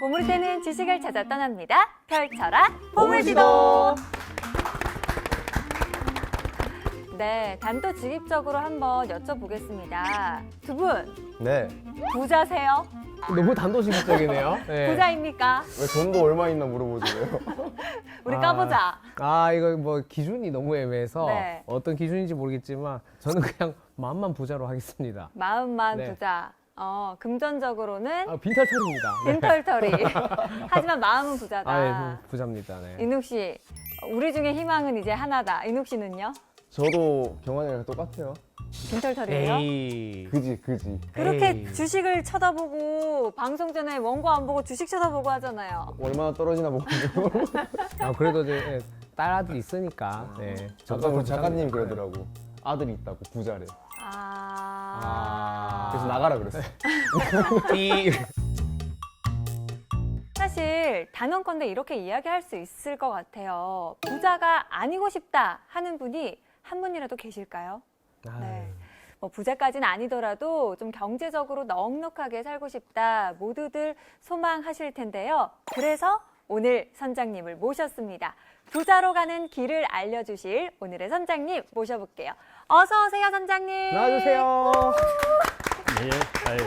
보물 때는 지식을 찾아 떠납니다. 펼쳐라 보물지도. 네, 단도직입적으로 한번 여쭤보겠습니다. 두 분 네. 부자세요? 너무 단도직입적이네요. 네. 부자입니까? 왜 돈도 얼마 있나 물어보시네요. 우리 까보자. 이거 뭐 기준이 너무 애매해서 네. 어떤 기준인지 모르겠지만 저는 그냥 마음만 부자로 하겠습니다. 마음만 네. 부자. 금전적으로는 빈털털입니다. 네. 빈털터리. 하지만 마음은 부자다. 부자입니다. 네. 인욱 씨, 우리 중에 희망은 이제 하나다. 인욱 씨는요? 저도 경환이랑 똑같아요. 빈털터리예요? 에이. 그지. 그렇게 에이. 주식을 쳐다보고 방송 전에 원고 안 보고 주식 쳐다보고 하잖아요. 얼마나 떨어지나 모르고. 그래도 이제 딸 아들이 있으니까. 네. 아까 우리 작가님 부자입니다. 그러더라고. 아들이 있다고 부자래. 아. 그래서 나가라 그랬어. 이- 사실 단언컨대 이렇게 이야기할 수 있을 것 같아요. 부자가 아니고 싶다 하는 분이 한 분이라도 계실까요? 네. 뭐 부자까지는 아니더라도 좀 경제적으로 넉넉하게 살고 싶다 모두들 소망하실 텐데요. 그래서 오늘 선장님을 모셨습니다. 부자로 가는 길을 알려주실 오늘의 선장님 모셔볼게요. 어서 오세요, 선장님. 나와주세요. 예, 아유,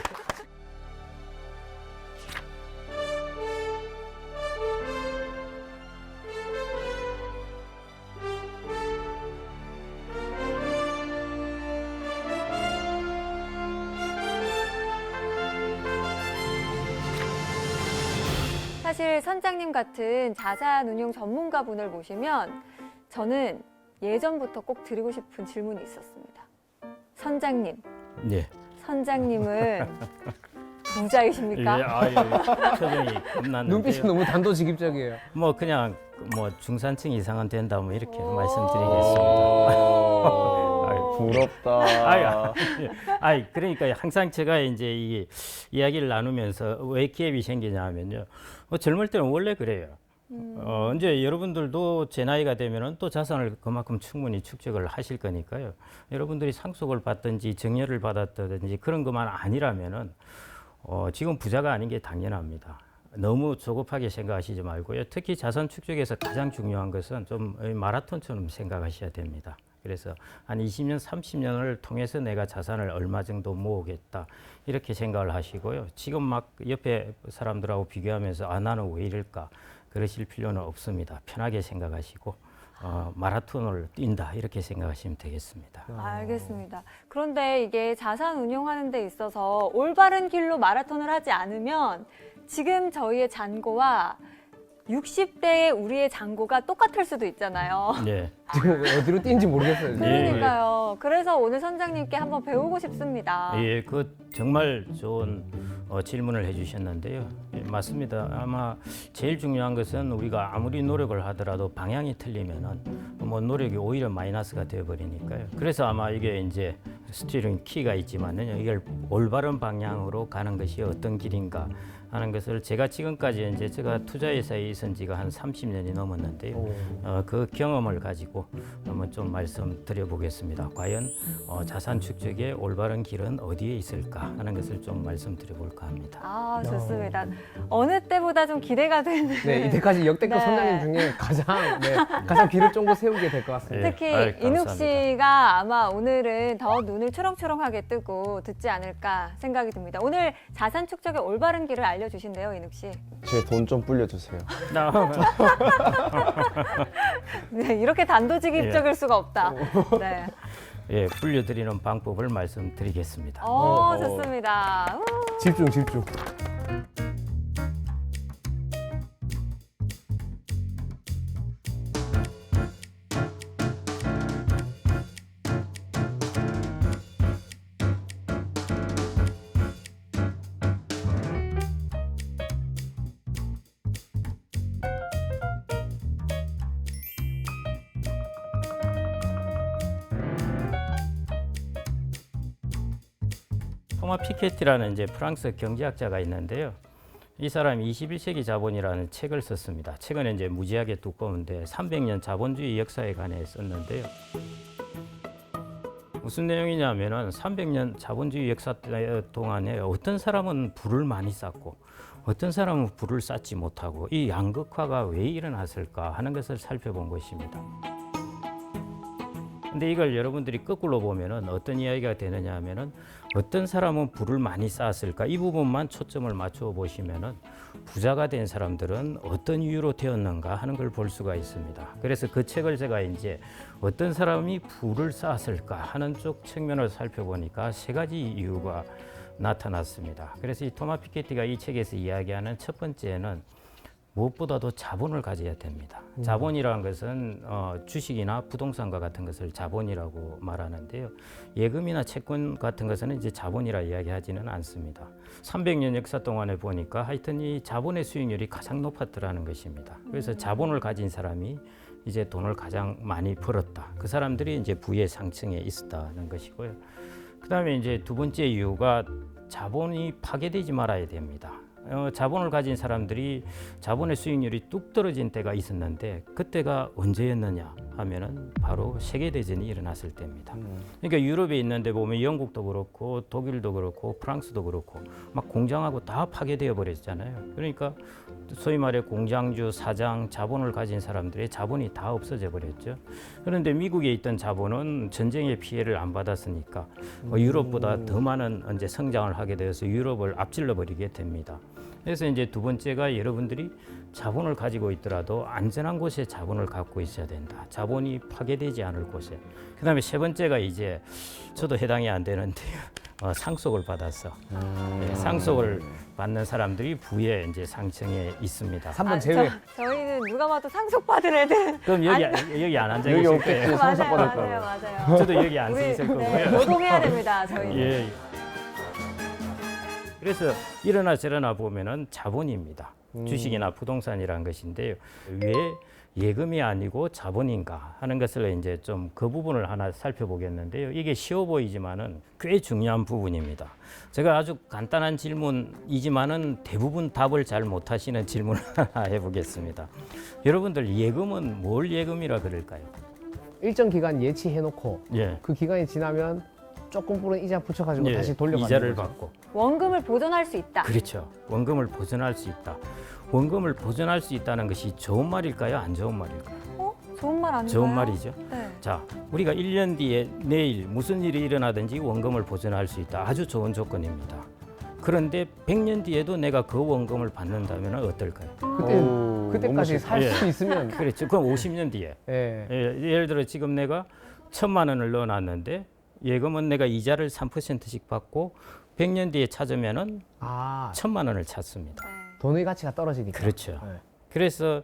사실 선장님 같은 자산운용 전문가분을 모시면 저는 예전부터 꼭 드리고 싶은 질문이 있었습니다. 선장님, 예. 선장님은 예, 부자이십니까? 아유, 표정이 겁났는데요. 눈빛이 너무 단도직입적이에요. 뭐 그냥 뭐 중산층 이상은 된다 뭐 이렇게 오. 말씀드리겠습니다. 부럽다. 아이, 그러니까 항상 제가 이제 이 이야기를 나누면서 왜 기업이 생기냐면요. 젊을 때는 원래 그래요. 이제 여러분들도 제 나이가 되면은 또 자산을 그만큼 충분히 축적을 하실 거니까요. 여러분들이 상속을 받든지 증여를 받았다든지 그런 것만 아니라면은 지금 부자가 아닌 게 당연합니다. 너무 조급하게 생각하시지 말고요. 특히 자산 축적에서 가장 중요한 것은 좀 마라톤처럼 생각하셔야 됩니다. 그래서 한 20년, 30년을 통해서 내가 자산을 얼마 정도 모으겠다 이렇게 생각을 하시고요. 지금 막 옆에 사람들하고 비교하면서 나는 왜 이럴까 그러실 필요는 없습니다. 편하게 생각하시고 마라톤을 뛴다 이렇게 생각하시면 되겠습니다. 알겠습니다. 그런데 이게 자산 운용하는 데 있어서 올바른 길로 마라톤을 하지 않으면 지금 저희의 잔고와 60대의 우리의 잔고가 똑같을 수도 있잖아요. 네. 지금 어디로 뛴지 모르겠어요. 지금. 그러니까요. 그래서 오늘 선장님께 한번 배우고 싶습니다. 예, 그 정말 좋은 질문을 해주셨는데요. 예, 맞습니다. 아마 제일 중요한 것은 우리가 아무리 노력을 하더라도 방향이 틀리면은 뭐 노력이 오히려 마이너스가 되어버리니까요. 그래서 아마 이게 이제 스티어링 키가 있지만은요, 이걸 올바른 방향으로 가는 것이 어떤 길인가 하는 것을 제가 지금까지 이제 제가 투자회사에 있은 지가 한 30년이 넘었는데요. 그 경험을 가지고 한번 좀 말씀드려 보겠습니다. 과연 자산 축적의 올바른 길은 어디에 있을까 하는 것을 좀 말씀드려 볼까 합니다. 아, 좋습니다. 어느 때보다 좀 기대가 되는. 네, 이때까지 역대급 네. 선장님 중에 가장 길을 쫑긋 세우게 될 것 같습니다. 예. 특히 아유, 인욱 감사합니다. 씨가 아마 오늘은 더 눈을 초롱초롱하게 뜨고 듣지 않을까 생각이 듭니다. 오늘 자산 축적의 올바른 길을 알려주신대요, 인욱 씨. 제 돈 좀 불려주세요. 네, 이렇게 단도직입적일 수가 없다. 네. 예, 불려드리는 방법을 말씀드리겠습니다. 좋습니다. 집중. 토마 피케티라는 이제 프랑스 경제학자가 있는데요. 이 사람이 21세기 자본이라는 책을 썼습니다. 책은 이제 무지하게 두꺼운데 300년 자본주의 역사에 관해 썼는데요. 무슨 내용이냐면은 300년 자본주의 역사 동안에 어떤 사람은 부를 많이 쌓고 어떤 사람은 부를 쌓지 못하고 이 양극화가 왜 일어났을까 하는 것을 살펴본 것입니다. 근데 이걸 여러분들이 거꾸로 보면은 어떤 이야기가 되느냐 하면은 어떤 사람은 부를 많이 쌓았을까 이 부분만 초점을 맞추어 보시면은 부자가 된 사람들은 어떤 이유로 되었는가 하는 걸 볼 수가 있습니다. 그래서 그 책을 제가 이제 어떤 사람이 부를 쌓았을까 하는 쪽 측면을 살펴보니까 세 가지 이유가 나타났습니다. 그래서 이 토마 피케티가 이 책에서 이야기하는 첫 번째는 무엇보다도 자본을 가져야 됩니다. 자본이라는 것은 주식이나 부동산과 같은 것을 자본이라고 말하는데요. 예금이나 채권 같은 것은 이제 자본이라 이야기하지는 않습니다. 300년 역사 동안에 보니까 하여튼 이 자본의 수익률이 가장 높았더라는 것입니다. 그래서 자본을 가진 사람이 이제 돈을 가장 많이 벌었다. 그 사람들이 이제 부의 상층에 있었다는 것이고요. 그다음에 이제 두 번째 이유가 자본이 파괴되지 말아야 됩니다. 자본을 가진 사람들이 자본의 수익률이 뚝 떨어진 때가 있었는데 그때가 언제였느냐 하면은 바로 세계대전이 일어났을 때입니다. 그러니까 유럽에 있는데 보면 영국도 그렇고 독일도 그렇고 프랑스도 그렇고 막 공장하고 다 파괴되어 버렸잖아요. 그러니까 소위 말해 공장주, 사장, 자본을 가진 사람들의 자본이 다 없어져 버렸죠. 그런데 미국에 있던 자본은 전쟁의 피해를 안 받았으니까 유럽보다 더 많은 이제 성장을 하게 되어서 유럽을 앞질러 버리게 됩니다. 그래서 이제 두 번째가 여러분들이 자본을 가지고 있더라도 안전한 곳에 자본을 갖고 있어야 된다. 자본이 파괴되지 않을 곳에. 그다음에 세 번째가 이제 저도 해당이 안 되는데요. 상속을 받았어. 네, 상속을 받는 사람들이 부의 이제 상층에 있습니다. 3번 제외. 저희는 누가 봐도 상속받은 애들. 그럼 여기 안 앉아 여기 계실 없겠지. 거예요. 상속받을 맞아요, 거예요. 맞아요. 저도 여기 앉아 우리 있을 거고요. 네, 노동해야 됩니다, 저희. 예. 그래서 이러나 저러나 보면은 자본입니다. 주식이나 부동산이라는 것인데요. 왜 예금이 아니고 자본인가 하는 것을 이제 좀 그 부분을 하나 살펴보겠는데요. 이게 쉬워 보이지만은 꽤 중요한 부분입니다. 제가 아주 간단한 질문이지만은 대부분 답을 잘 못하시는 질문을 하나 해보겠습니다. 여러분들 예금은 뭘 예금이라 그럴까요? 일정 기간 예치해놓고 예. 그 기간이 지나면 조금 뿌른 이자 붙여가지고 예, 다시 돌려받는 이자를 거죠. 받고. 원금을 보존할 수 있다. 그렇죠. 원금을 보존할 수 있다. 원금을 보존할 수 있다는 것이 좋은 말일까요? 안 좋은 말일까요? 좋은 말 아닌가요? 좋은 말이죠. 네. 자, 우리가 1년 뒤에 내일 무슨 일이 일어나든지 원금을 보존할 수 있다. 아주 좋은 조건입니다. 그런데 100년 뒤에도 내가 그 원금을 받는다면 어떨까요? 그때까지 살 수 있으면 그렇죠. 그럼 50년 뒤에. 예. 예를 들어 지금 내가 1,000만 원을 넣어놨는데 예금은 내가 이자를 3%씩 받고 100년 뒤에 찾으면은 아 1,000만 원을 찾습니다. 돈의 가치가 떨어지니까. 그렇죠. 네. 그래서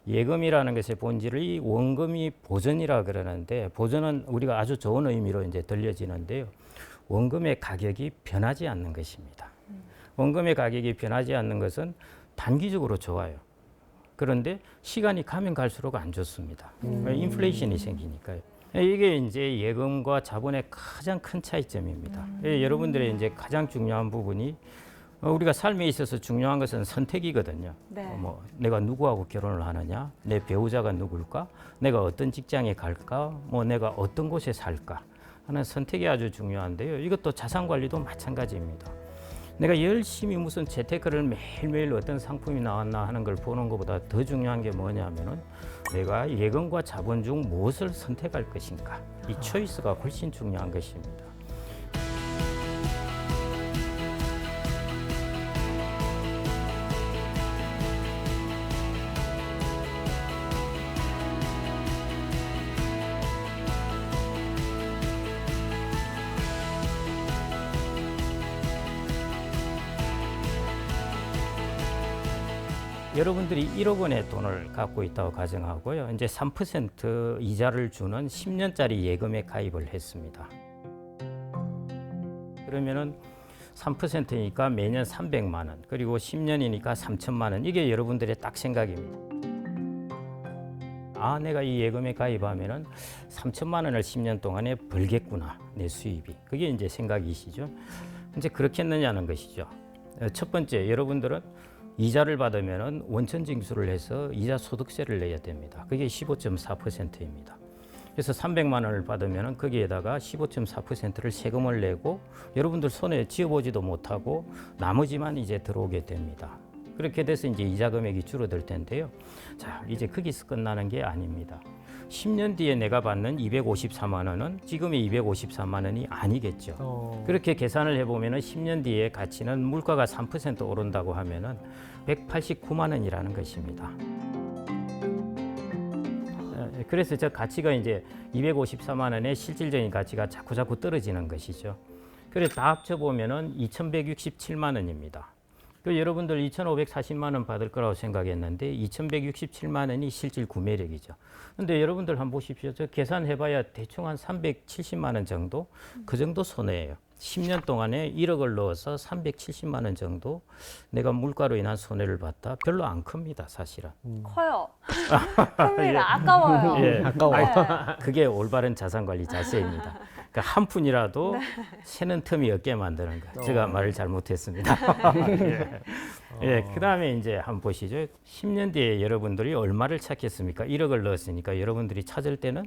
예금이라는 것의 본질을 이 원금이 보존이라 그러는데 보존은 우리가 아주 좋은 의미로 이제 들려지는데요. 원금의 가격이 변하지 않는 것입니다. 원금의 가격이 변하지 않는 것은 단기적으로 좋아요. 그런데 시간이 가면 갈수록 안 좋습니다. 인플레이션이 생기니까요. 이게 이제 예금과 자본의 가장 큰 차이점입니다. 여러분들의 이제 가장 중요한 부분이 우리가 삶에 있어서 중요한 것은 선택이거든요. 네. 뭐 내가 누구하고 결혼을 하느냐, 내 배우자가 누굴까, 내가 어떤 직장에 갈까, 뭐 내가 어떤 곳에 살까 하는 선택이 아주 중요한데요. 이것도 자산 관리도 마찬가지입니다. 내가 열심히 무슨 재테크를 매일매일 어떤 상품이 나왔나 하는 걸 보는 것보다 더 중요한 게 뭐냐면은 내가 예금과 자본 중 무엇을 선택할 것인가. 이 초이스가 훨씬 중요한 것입니다. 여러분들이 1억 원의 돈을 갖고 있다고 가정하고요. 이제 3% 이자를 주는 10년짜리 예금에 가입을 했습니다. 그러면은 3%니까 매년 300만 원, 그리고 10년이니까 3천만 원. 이게 여러분들의 딱 생각입니다. 아, 내가 이 예금에 가입하면은 3천만 원을 10년 동안에 벌겠구나, 내 수입이. 그게 이제 생각이시죠. 이제 그렇겠느냐는 것이죠. 첫 번째, 여러분들은 이자를 받으면은 원천 징수를 해서 이자 소득세를 내야 됩니다. 그게 15.4%입니다. 그래서 300만 원을 받으면 거기에다가 15.4%를 세금을 내고 여러분들 손에 쥐어보지도 못하고 나머지만 이제 들어오게 됩니다. 그렇게 돼서 이제 이자 금액이 줄어들 텐데요. 자, 이제 거기서 끝나는 게 아닙니다. 10년 뒤에 내가 받는 254만 원은 지금의 254만 원이 아니겠죠. 그렇게 계산을 해보면 10년 뒤에 가치는 물가가 3% 오른다고 하면은 189만 원이라는 것입니다. 그래서 저 가치가 이제 254만 원의 실질적인 가치가 자꾸 떨어지는 것이죠. 그래서 다 합쳐보면은 2,167만 원입니다. 그 여러분들 2,540만 원 받을 거라고 생각했는데 2,167만 원이 실질 구매력이죠. 근데 여러분들 한번 보십시오. 저 계산해봐야 대충 한 370만 원 정도? 그 정도 손해예요. 10년 동안에 1억을 넣어서 370만 원 정도 내가 물가로 인한 손해를 봤다. 별로 안 큽니다, 사실은. 커요. 큽니다. 아까워요. 예. 아까워. 네. 그게 올바른 자산관리 자세입니다. 그러니까 한 푼이라도 새는 틈이 없게 만드는 거. 제가 말을 잘못했습니다. 예. 예, 그다음에 이제 한번 보시죠. 10년 뒤에 여러분들이 얼마를 찾겠습니까? 1억을 넣었으니까 여러분들이 찾을 때는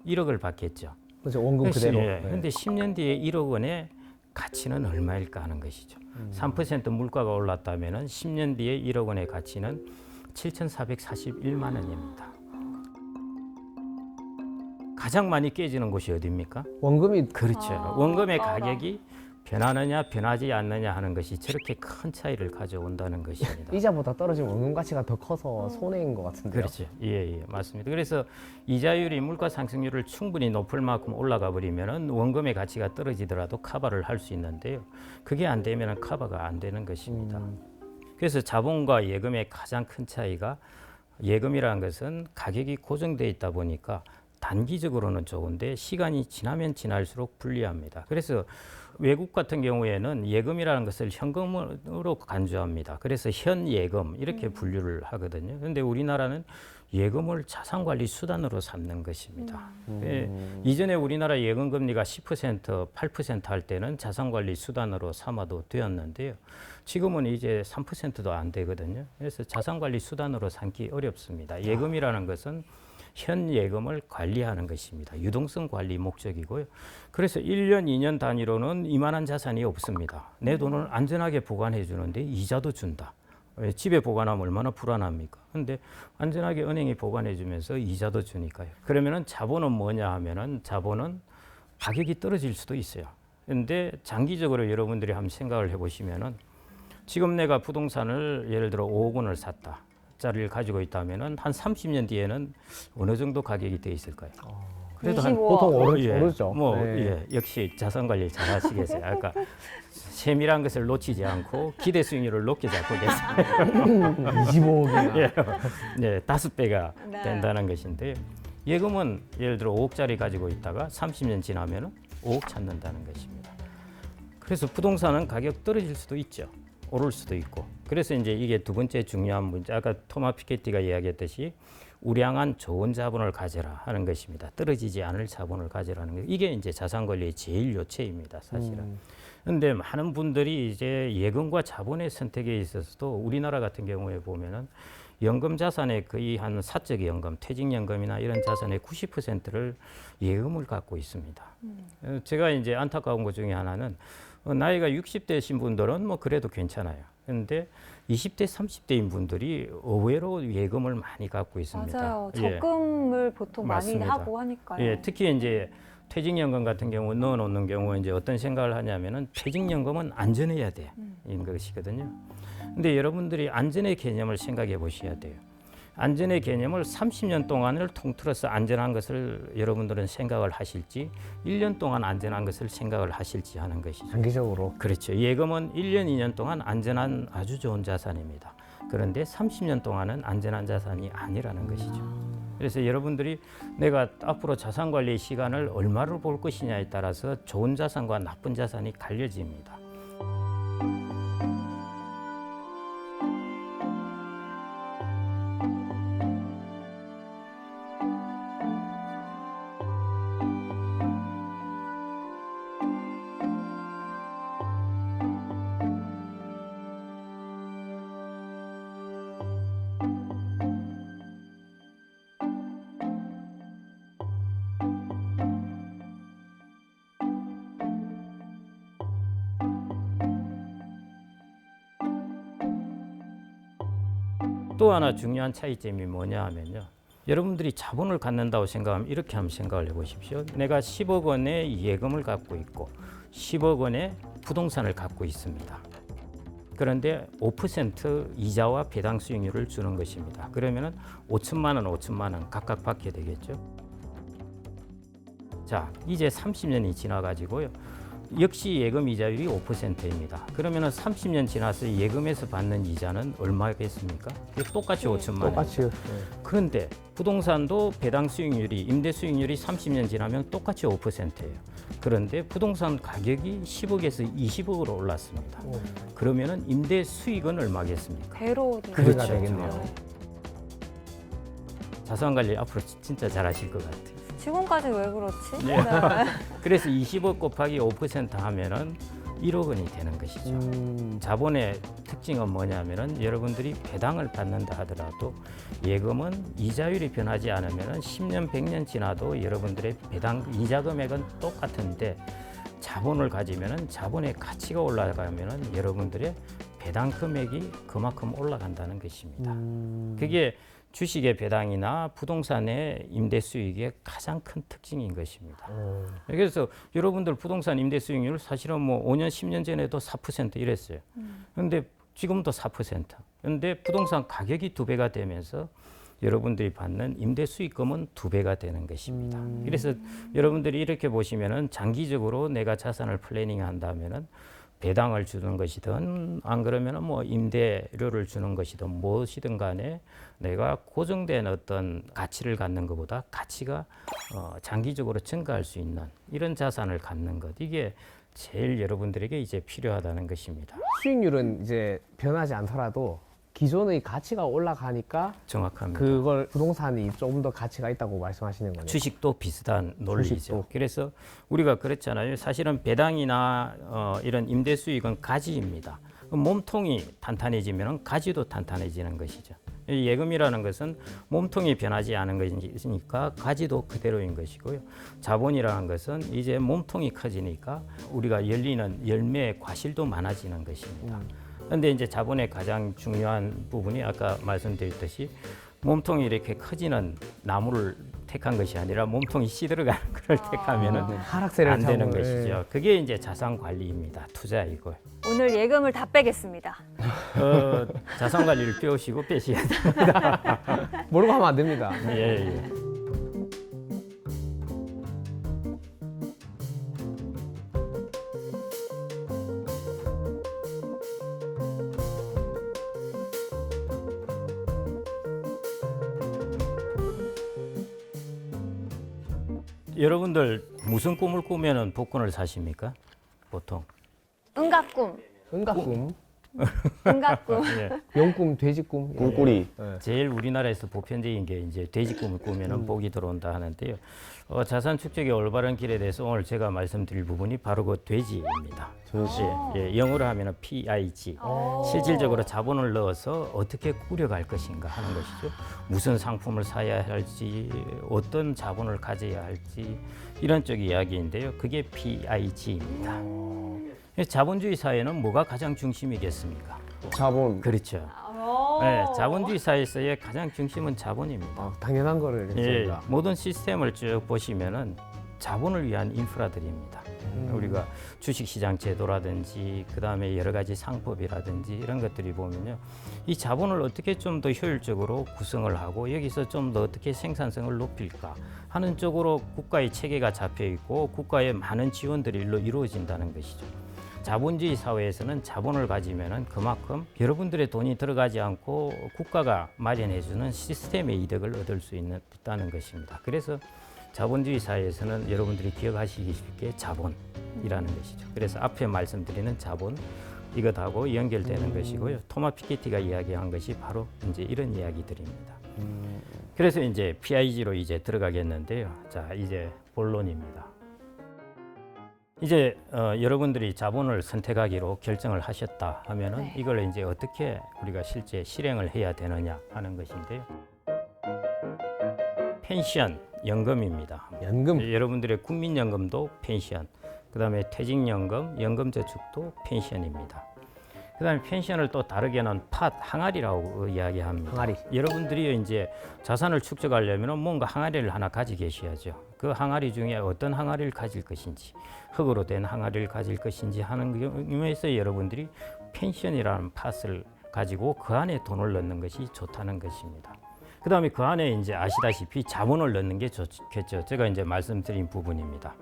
1억을 받겠죠. 그렇죠. 원금 그대로. 예, 네. 근데 10년 뒤에 1억 원의 가치는 얼마일까 하는 것이죠. 3% 물가가 올랐다면은 10년 뒤에 1억 원의 가치는 7,441만 원입니다. 가장 많이 깨지는 곳이 어디입니까? 원금이 그렇죠. 원금의 맞아. 가격이 변하느냐 변하지 않느냐 하는 것이 저렇게 큰 차이를 가져온다는 것입니다. 이자보다 떨어진 원금 가치가 더 커서 손해인 것 같은데요. 그렇죠. 예, 맞습니다. 그래서 이자율이 물가 상승률을 충분히 높을 만큼 올라가 버리면은 원금의 가치가 떨어지더라도 커버를 할 수 있는데요. 그게 안 되면은 커버가 안 되는 것입니다. 그래서 자본과 예금의 가장 큰 차이가 예금이라는 것은 가격이 고정되어 있다 보니까 단기적으로는 좋은데 시간이 지나면 지날수록 불리합니다. 그래서 외국 같은 경우에는 예금이라는 것을 현금으로 간주합니다. 그래서 현예금 이렇게 분류를 하거든요. 그런데 우리나라는 예금을 자산관리 수단으로 삼는 것입니다. 예, 이전에 우리나라 예금 금리가 10%, 8% 할 때는 자산관리 수단으로 삼아도 되었는데요. 지금은 이제 3%도 안 되거든요. 그래서 자산관리 수단으로 삼기 어렵습니다. 예금이라는 것은 현 예금을 관리하는 것입니다. 유동성 관리 목적이고요. 그래서 1년, 2년 단위로는 이만한 자산이 없습니다. 내 돈을 안전하게 보관해 주는데 이자도 준다. 집에 보관하면 얼마나 불안합니까? 근데 안전하게 은행에 보관해 주면서 이자도 주니까요. 그러면은 자본은 뭐냐 하면은 자본은 가격이 떨어질 수도 있어요. 근데 장기적으로 여러분들이 한번 생각을 해 보시면은 지금 내가 부동산을 예를 들어 5억 원을 샀다. 짜리를 가지고 있다면은 한 30년 뒤에는 어느 정도 가격이 돼 있을까요? 그래도 한 25억. 보통 예, 오르죠. 뭐 네. 예, 역시 자산 관리 잘 하시겠어요. 아까 세밀한 것을 놓치지 않고 기대 수익률을 높게 잡고 계세요. 25억이나. 예, 네, 5배가 네. 된다는 것인데 예금은 예를 들어 5억짜리 가지고 있다가 30년 지나면은 5억 찾는다는 것입니다. 그래서 부동산은 가격 떨어질 수도 있죠. 오를 수도 있고. 그래서 이제 이게 두 번째 중요한 문제. 아까 토마 피케티가 이야기했듯이 우량한 좋은 자본을 가져라 하는 것입니다. 떨어지지 않을 자본을 가져라는 것. 이게 이제 자산 관리의 제일 요체입니다, 사실은. 그런데 많은 분들이 이제 예금과 자본의 선택에 있어서도 우리나라 같은 경우에 보면은 연금 자산의 거의 한 사적 연금, 퇴직연금이나 이런 자산의 90%를 예금을 갖고 있습니다. 제가 이제 안타까운 것 중에 하나는 나이가 60대신 분들은 뭐 그래도 괜찮아요. 그런데 20대, 30대인 분들이 의외로 예금을 많이 갖고 있습니다. 맞아요. 예. 적금을 보통 맞습니다. 많이 하고 하니까요. 예, 특히 이제 퇴직연금 같은 경우 넣어놓는 경우 이제 어떤 생각을 하냐면은 퇴직연금은 안전해야 돼. 인 것이거든요. 근데 여러분들이 안전의 개념을 생각해 보셔야 돼요. 안전의 개념을 30년 동안을 통틀어서 안전한 것을 여러분들은 생각을 하실지 1년 동안 안전한 것을 생각을 하실지 하는 것이죠. 장기적으로. 그렇죠. 예금은 1년, 2년 동안 안전한 아주 좋은 자산입니다. 그런데 30년 동안은 안전한 자산이 아니라는 것이죠. 그래서 여러분들이 내가 앞으로 자산 관리 시간을 얼마를 볼 것이냐에 따라서 좋은 자산과 나쁜 자산이 갈려집니다. 또 하나 중요한 차이점이 뭐냐 하면요. 여러분들이 자본을 갖는다고 생각하면 이렇게 한번 생각을 해보십시오. 내가 10억 원의 예금을 갖고 있고 10억 원의 부동산을 갖고 있습니다. 그런데 5% 이자와 배당 수익률을 주는 것입니다. 그러면은 5천만 원, 5천만 원 각각 받게 되겠죠. 자, 이제 30년이 지나가지고요. 역시 예금 이자율이 5%입니다. 그러면은 30년 지나서 예금에서 받는 이자는 얼마겠습니까? 똑같이 5천만 원. 똑같이. 네. 그런데 부동산도 배당 수익률이 임대 수익률이 30년 지나면 똑같이 5%예요. 그런데 부동산 가격이 10억에서 20억으로 올랐습니다. 그러면은 임대 수익은 얼마겠습니까? 배로 그렇죠. 늘어나죠. 되겠네요. 자산 관리 앞으로 진짜 잘하실 것 같아요. 지금까지 왜 그렇지? 네. 그래서 20억 곱하기 5% 하면은 1억 원이 되는 것이죠. 자본의 특징은 뭐냐면은 여러분들이 배당을 받는다 하더라도 예금은 이자율이 변하지 않으면은 10년, 100년 지나도 여러분들의 배당 이자 금액은 똑같은데 자본을 가지면은 자본의 가치가 올라가면은 여러분들의 배당 금액이 그만큼 올라간다는 것입니다. 그게 주식의 배당이나 부동산의 임대 수익의 가장 큰 특징인 것입니다. 그래서 여러분들 부동산 임대 수익률 사실은 뭐 5년, 10년 전에도 4% 이랬어요. 그런데 지금도 4%. 그런데 부동산 가격이 2배가 되면서 여러분들이 받는 임대 수익금은 2배가 되는 것입니다. 그래서 여러분들이 이렇게 보시면은 장기적으로 내가 자산을 플래닝 한다면은 배당을 주는 것이든 안 그러면은 뭐 임대료를 주는 것이든 무엇이든 간에 내가 고정된 어떤 가치를 갖는 것보다 가치가 장기적으로 증가할 수 있는 이런 자산을 갖는 것, 이게 제일 여러분들에게 이제 필요하다는 것입니다. 수익률은 이제 변하지 않더라도 기존의 가치가 올라가니까 정확합니다. 그걸 부동산이 조금 더 가치가 있다고 말씀하시는 거네요. 주식도 비슷한 논리죠. 주식도. 그래서 우리가 그랬잖아요. 사실은 배당이나 이런 임대 수익은 가지입니다. 몸통이 탄탄해지면 가지도 탄탄해지는 것이죠. 이 예금이라는 것은 몸통이 변하지 않은 것이니까 가지도 그대로인 것이고요. 자본이라는 것은 이제 몸통이 커지니까 우리가 열리는 열매의 과실도 많아지는 것입니다. 그런데 이제 자본의 가장 중요한 부분이 아까 말씀드렸듯이 몸통이 이렇게 커지는 나무를 택한 것이 아니라 몸통이 시들어가는 것을 택하면은 하락세를 안 되는 타고, 것이죠. 그게 이제 자산 관리입니다. 투자이고요. 오늘 예금을 다 빼겠습니다. 자산 관리를 배우시고 빼셔야 돼요. 모르고 하면 안 됩니다. 예, 예. 여러분들 무슨 꿈을 꾸면은 복권을 사십니까? 보통. 응가꿈, 은가꿈, 응가꿈. 예. 용꿈, 돼지꿈, 꿈꾸리. 제일 우리나라에서 보편적인 게 이제 돼지 꿈을 꾸면은 복이 들어온다 하는데요. 자산 축적의 올바른 길에 대해서 오늘 제가 말씀드릴 부분이 바로 그 돼지입니다. 예, 영어로 하면은 PIG. 실질적으로 자본을 넣어서 어떻게 꾸려갈 것인가 하는 것이죠. 무슨 상품을 사야 할지, 어떤 자본을 가져야 할지 이런 쪽 이야기인데요. 그게 PIG입니다. 자본주의 사회는 뭐가 가장 중심이겠습니까? 자본. 그렇죠. 네, 자본주의 사회에서의 가장 중심은 자본입니다. 당연한 거를 예, 했습니다. 모든 시스템을 쭉 보시면은 자본을 위한 인프라들입니다. 우리가 주식시장 제도라든지 그 다음에 여러 가지 상법이라든지 이런 것들이 보면요, 이 자본을 어떻게 좀 더 효율적으로 구성을 하고 여기서 좀 더 어떻게 생산성을 높일까 하는 쪽으로 국가의 체계가 잡혀 있고 국가의 많은 지원들이 이루어진다는 것이죠. 자본주의 사회에서는 자본을 가지면은 그만큼 여러분들의 돈이 들어가지 않고 국가가 마련해주는 시스템의 이득을 얻을 수 있다는 것입니다. 그래서 자본주의 사회에서는 여러분들이 기억하시기 쉽게 자본이라는 것이죠. 그래서 앞에 말씀드리는 자본 이것하고 연결되는 것이고요. 토마 피케티가 이야기한 것이 바로 이제 이런 이야기들입니다. 그래서 이제 PIG로 이제 들어가겠는데요. 자, 이제 본론입니다. 이제 여러분들이 자본을 선택하기로 결정을 하셨다 하면은 네. 이걸 이제 어떻게 우리가 실제 실행을 해야 되느냐 하는 것인데요. 펜션, 연금입니다. 연금. 여러분들의 국민연금도 펜션, 그다음에 퇴직연금, 연금저축도 펜션입니다. 그다음에 펜션을 또 다르게는 팟 항아리라고 이야기합니다. 항아리. 여러분들이 이제 자산을 축적하려면 뭔가 항아리를 하나 가지고 계셔야죠. 그 항아리 중에 어떤 항아리를 가질 것인지, 흙으로 된 항아리를 가질 것인지 하는 의미에서 여러분들이 펜션이라는 팟을 가지고 그 안에 돈을 넣는 것이 좋다는 것입니다. 그다음에 그 안에 이제 아시다시피 자본을 넣는 게 좋겠죠. 제가 이제 말씀드린 부분입니다.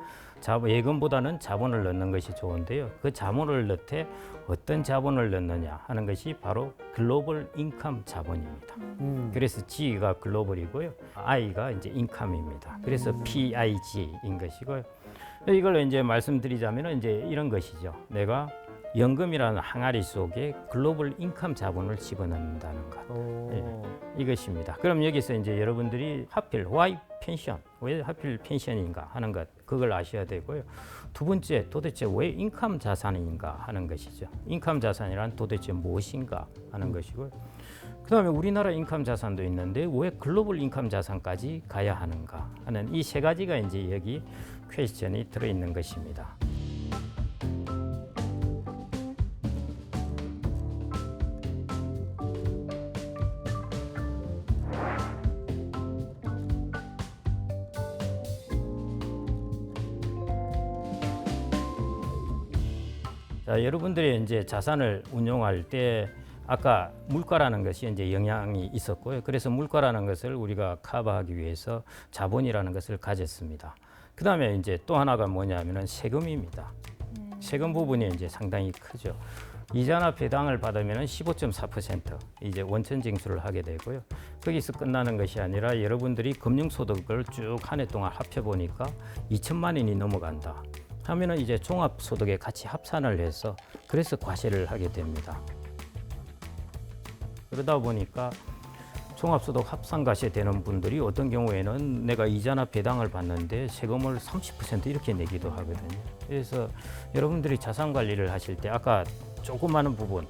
예금보다는 자본을 넣는 것이 좋은데요. 그 자본을 넣되 어떤 자본을 넣느냐 하는 것이 바로 글로벌 인컴 자본입니다. 그래서 G가 글로벌이고요. I가 이제 인컴입니다. 그래서 PIG인 것이고요. 이걸 이제 말씀드리자면 이제 이런 것이죠. 내가 연금이라는 항아리 속에 글로벌 인컴 자본을 집어넣는다는 것. 이것입니다. 그럼 여기서 이제 여러분들이 하필 why 펜션, 왜 하필 펜션인가 하는 것, 그걸 아셔야 되고요. 두 번째, 도대체 왜 인컴 자산인가 하는 것이죠. 인컴 자산이란 도대체 무엇인가 하는 것이고요. 그다음에 우리나라 인컴 자산도 있는데 왜 글로벌 인컴 자산까지 가야 하는가 하는 이 세 가지가 이제 여기 퀘스천이 들어 있는 것입니다. 자, 여러분들이 이제 자산을 운용할 때 아까 물가라는 것이 이제 영향이 있었고요. 그래서 물가라는 것을 우리가 커버하기 위해서 자본이라는 것을 가졌습니다. 그 다음에 이제 또 하나가 뭐냐면은 세금입니다. 세금 부분이 이제 상당히 크죠. 이자나 배당을 받으면은 15.4% 이제 원천 징수를 하게 되고요. 거기서 끝나는 것이 아니라 여러분들이 금융소득을 쭉 한 해 동안 합해 보니까 2천만 원이 넘어간다 하면은 이제 종합소득에 같이 합산을 해서 그래서 과세를 하게 됩니다. 그러다 보니까 종합소득 합산과세 되는 분들이 어떤 경우에는 내가 이자나 배당을 받는데 세금을 30% 이렇게 내기도 하거든요. 그래서 여러분들이 자산 관리를 하실 때 아까 조그마한 부분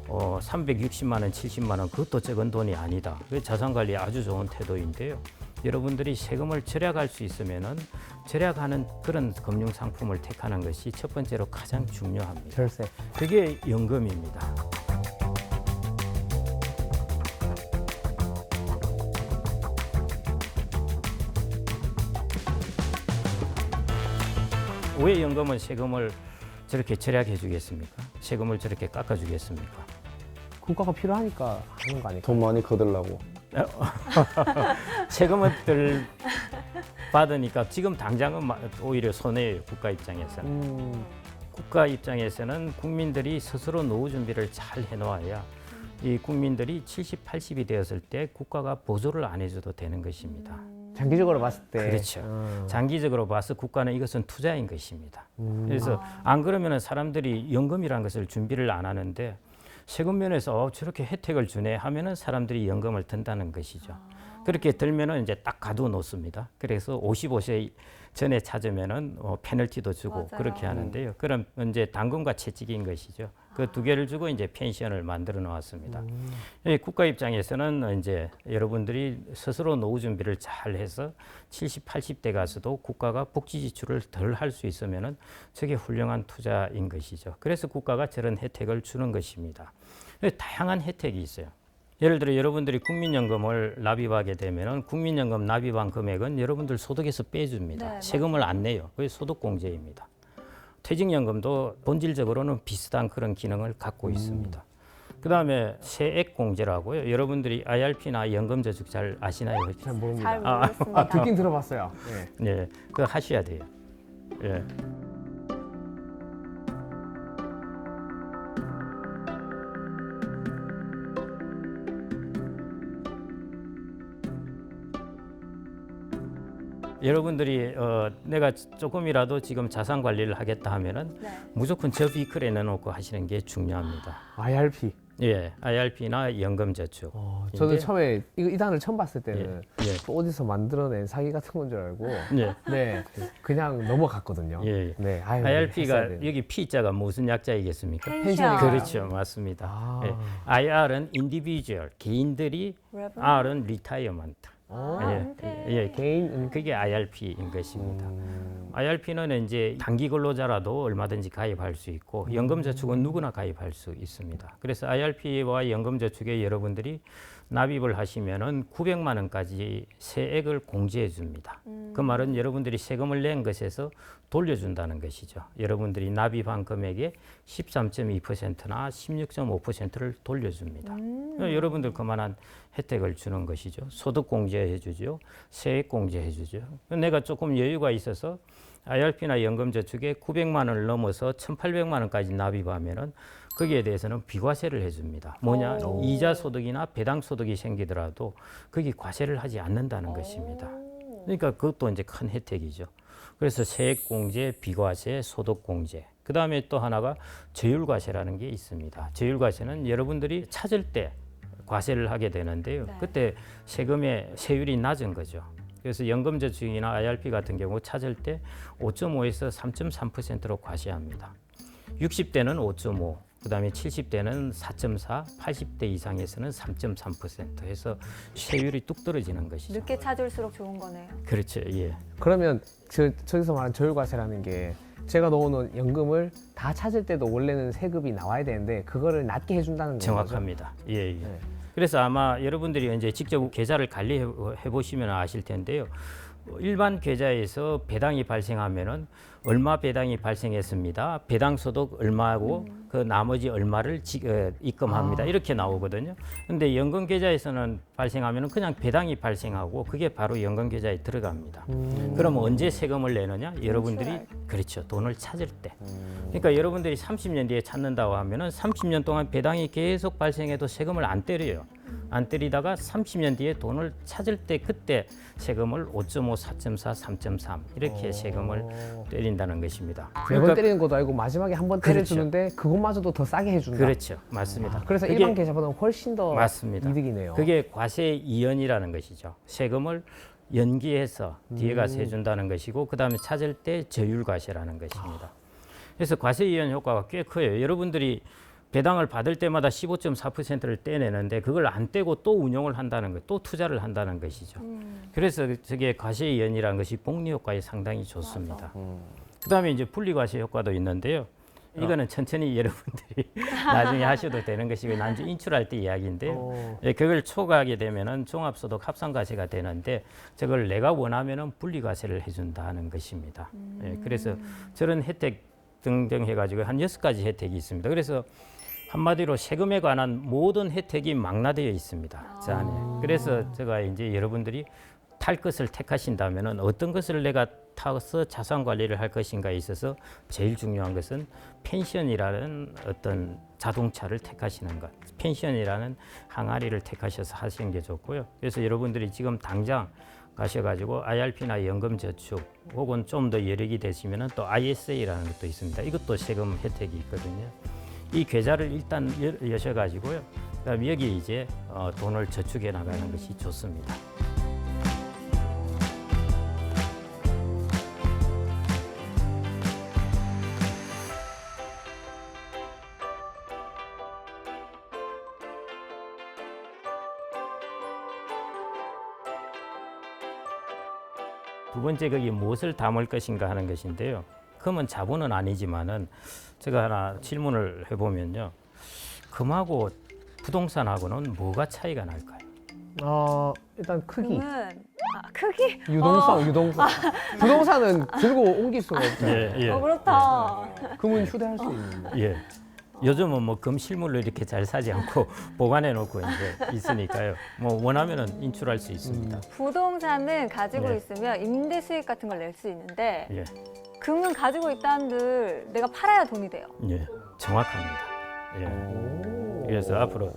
360만 원, 70만 원 그것도 적은 돈이 아니다. 그 자산 관리에 아주 좋은 태도인데요. 여러분들이 세금을 절약할 수 있으면은 절약하는 그런 금융 상품을 택하는 것이 첫 번째로 가장 중요합니다. 절세. 그게 연금입니다. 왜 연금은 세금을 저렇게 절약해 주겠습니까? 세금을 저렇게 깎아 주겠습니까? 국가가 필요하니까 하는 거 아닐까? 돈 많이 거들라고. 세금을 덜 받으니까 지금 당장은 오히려 손해예요. 국가 입장에서는. 국가 입장에서는 국민들이 스스로 노후 준비를 잘 해놓아야 이 국민들이 70, 80이 되었을 때 국가가 보조를 안 해줘도 되는 것입니다. 장기적으로 봤을 때. 그렇죠. 장기적으로 봐서 국가는 이것은 투자인 것입니다. 그래서 안 그러면 사람들이 연금이라는 것을 준비를 안 하는데 세금 면에서 저렇게 혜택을 주네 하면은 사람들이 연금을 든다는 것이죠. 그렇게 들면은 이제 딱 가둬 놓습니다. 그래서 55세 전에 찾으면은 페널티도 주고 맞아요. 그렇게 하는데요. 그럼 이제 당근과 채찍인 것이죠. 그 두 개를 주고 이제 펜션을 만들어 놓았습니다. 국가 입장에서는 이제 여러분들이 스스로 노후 준비를 잘 해서 70, 80대 가서도 국가가 복지 지출을 덜 할 수 있으면은 저게 훌륭한 투자인 것이죠. 그래서 국가가 저런 혜택을 주는 것입니다. 다양한 혜택이 있어요. 예를 들어 여러분들이 국민연금을 납입하게 되면은 국민연금 납입한 금액은 여러분들 소득에서 빼줍니다. 네, 세금을 안 내요. 그게 소득공제입니다. 퇴직연금도 본질적으로는 비슷한 그런 기능을 갖고 있습니다. 그 다음에 세액공제라고요. 여러분들이 IRP나 연금저축 잘 아시나요? 잘 모릅니다. 잘 모르겠습니다. 듣긴 들어봤어요. 네. 네, 그거 하셔야 돼요. 예. 여러분들이 내가 조금이라도 지금 자산 관리를 하겠다 하면은 네. 무조건 저 비클에 넣어놓고 하시는 게 중요합니다. IRP. 예, IRP나 연금저축. 저도 근데- 처음에 이 단어를 처음 봤을 때는 예. 또 어디서 만들어낸 사기 같은 건 줄 알고 예. 네 그냥 넘어갔거든요. 예. 네, 아유, IRP가 했어야 되는데. 여기 P자가 무슨 약자이겠습니까? 펜션. 그렇죠, 맞습니다. 아. 예. IR은 individual, 개인들이 Revenue. R은 retirement, 은퇴. 예, 개인 은 그게 IRP인 것입니다. IRP는 이제 단기 근로자라도 얼마든지 가입할 수 있고 연금저축은 누구나 가입할 수 있습니다. 그래서 IRP와 연금저축에 여러분들이 납입을 하시면은 900만 원까지 세액을 공제해 줍니다. 그 말은 여러분들이 세금을 낸 것에서 돌려준다는 것이죠. 여러분들이 납입한 금액의 13.2%나 16.5%를 돌려줍니다. 여러분들 그만한 혜택을 주는 것이죠. 소득 공제해 주죠. 세액 공제해 주죠. 내가 조금 여유가 있어서 IRP나 연금저축에 900만 원을 넘어서 1,800만 원까지 납입하면은 거기에 대해서는 비과세를 해줍니다. 뭐냐? 이자 소득이나 배당 소득이 생기더라도 거기 과세를 하지 않는다는 것입니다. 그러니까 그것도 이제 큰 혜택이죠. 그래서 세액 공제, 비과세, 소득 공제. 그 다음에 또 하나가 저율과세라는 게 있습니다. 저율과세는 여러분들이 찾을 때 과세를 하게 되는데요. 네. 그때 세금의 세율이 낮은 거죠. 그래서 연금저축이나 IRP 같은 경우 찾을 때 5.5에서 3.3%로 과세합니다. 60대는 5.5, 그다음에 70대는 4.4, 80대 이상에서는 3.3% 해서 세율이 뚝 떨어지는 것이죠. 늦게 찾을수록 좋은 거네요. 그렇죠. 예. 그러면 저기서 말하는 저율과세라는 게 제가 넣어놓은 연금을 다 찾을 때도 원래는 세금이 나와야 되는데 그거를 낮게 해준다는 거죠? 정확합니다. 예, 예. 네. 그래서 아마 여러분들이 이제 직접 계좌를 관리해 보시면 아실 텐데요. 일반 계좌에서 배당이 발생하면은 얼마 배당이 발생했습니다. 배당 소득 얼마고 그 나머지 얼마를 입금합니다. 이렇게 나오거든요. 근데 연금 계좌에서는 발생하면은 그냥 배당이 발생하고 그게 바로 연금 계좌에 들어갑니다. 그럼 언제 세금을 내느냐? 여러분들이 그렇죠. 돈을 찾을 때. 그러니까 여러분들이 30년 뒤에 찾는다고 하면은 30년 동안 배당이 계속 발생해도 세금을 안 때려요. 안 때리다가 30년 뒤에 돈을 찾을 때 그때 세금을 5.5, 4.4, 3.3 이렇게 세금을 때린다는 것입니다. 매번 때리는 것도 아니고 마지막에 한 번 그렇죠. 때려주는데 그것마저도 더 싸게 해준다. 그렇죠. 맞습니다. 그래서 그게 일반 계좌보다 훨씬 더 맞습니다. 이득이네요. 그게 과세 이연이라는 것이죠. 세금을 연기해서 뒤에 가서 해준다는 것이고 그다음에 찾을 때 저율과세라는 것입니다. 그래서 과세 이연 효과가 꽤 커요. 여러분들이 배당을 받을 때마다 15.4%를 떼내는데 그걸 안 떼고 또 운용을 한다는 것, 또 투자를 한다는 것이죠. 그래서 저게 과세 이연이라는 것이 복리 효과에 상당히 좋습니다. 그다음에 이제 분리과세 효과도 있는데요. 이거는 천천히 여러분들이 나중에 하셔도 되는 것이고 나중에 인출할 때 이야기인데요. 예, 그걸 초과하게 되면은 종합소득 합산과세가 되는데 저걸 내가 원하면은 분리과세를 해준다는 것입니다. 예, 그래서 저런 혜택 등등 해가지고 한 6가지 혜택이 있습니다. 그래서 한마디로 세금에 관한 모든 혜택이 망라되어 있습니다. 저 안에. 그래서 제가 이제 여러분들이 탈 것을 택하신다면은 어떤 것을 내가 타서 자산 관리를 할 것인가에 있어서 제일 중요한 것은 펜션이라는 어떤 자동차를 택하시는 것, 펜션이라는 항아리를 택하셔서 하시는 게 좋고요. 그래서 여러분들이 지금 당장 가셔가지고 IRP나 연금저축 혹은 좀 더 여력이 되시면은 또 ISA라는 것도 있습니다. 이것도 세금 혜택이 있거든요. 이 계좌를 일단 여셔가지고요. 그다음 여기 이제 돈을 저축해 나가는 것이 좋습니다. 두 번째 거기 무엇을 담을 것인가 하는 것인데요. 금은 자본은 아니지만은 제가 하나 질문을 해보면요. 금하고 부동산하고는 뭐가 차이가 날까요? 일단 크기, 금은 크기? 유동성. 부동산은 들고 옮길 수가 없잖아요. 예. 그렇다. 금은 휴대할 수 있는데. 예. 요즘은 뭐 금 실물로 이렇게 잘 사지 않고 보관해 놓고 이제 있으니까요. 뭐 원하면은 인출할 수 있습니다. 부동산은 가지고 네. 있으면 임대 수익 같은 걸 낼 수 있는데 예. 금은 가지고 있다 한들 내가 팔아야 돈이 돼요. 예. 정확합니다. 예. 그래서 앞으로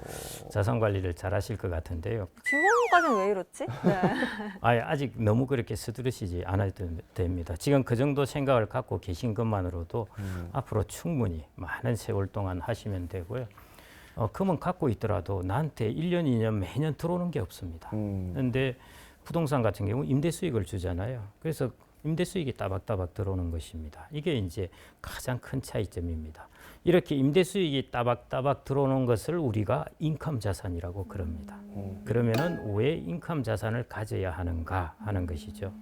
자산 관리를 잘 하실 것 같은데요. 주거까지는 왜 이렇지? 네. 아직 너무 그렇게 서두르시지 않아도 됩니다. 지금 그 정도 생각을 갖고 계신 것만으로도 앞으로 충분히 많은 세월 동안 하시면 되고요. 금은 갖고 있더라도 나한테 1년, 2년 매년 들어오는 게 없습니다. 그런데 부동산 같은 경우 임대 수익을 주잖아요. 그래서 임대 수익이 따박따박 들어오는 것입니다. 이게 이제 가장 큰 차이점입니다. 이렇게 임대 수익이 따박따박 들어오는 것을 우리가 인컴 자산이라고 그럽니다. 그러면은 왜 인컴 자산을 가져야 하는가 하는 것이죠.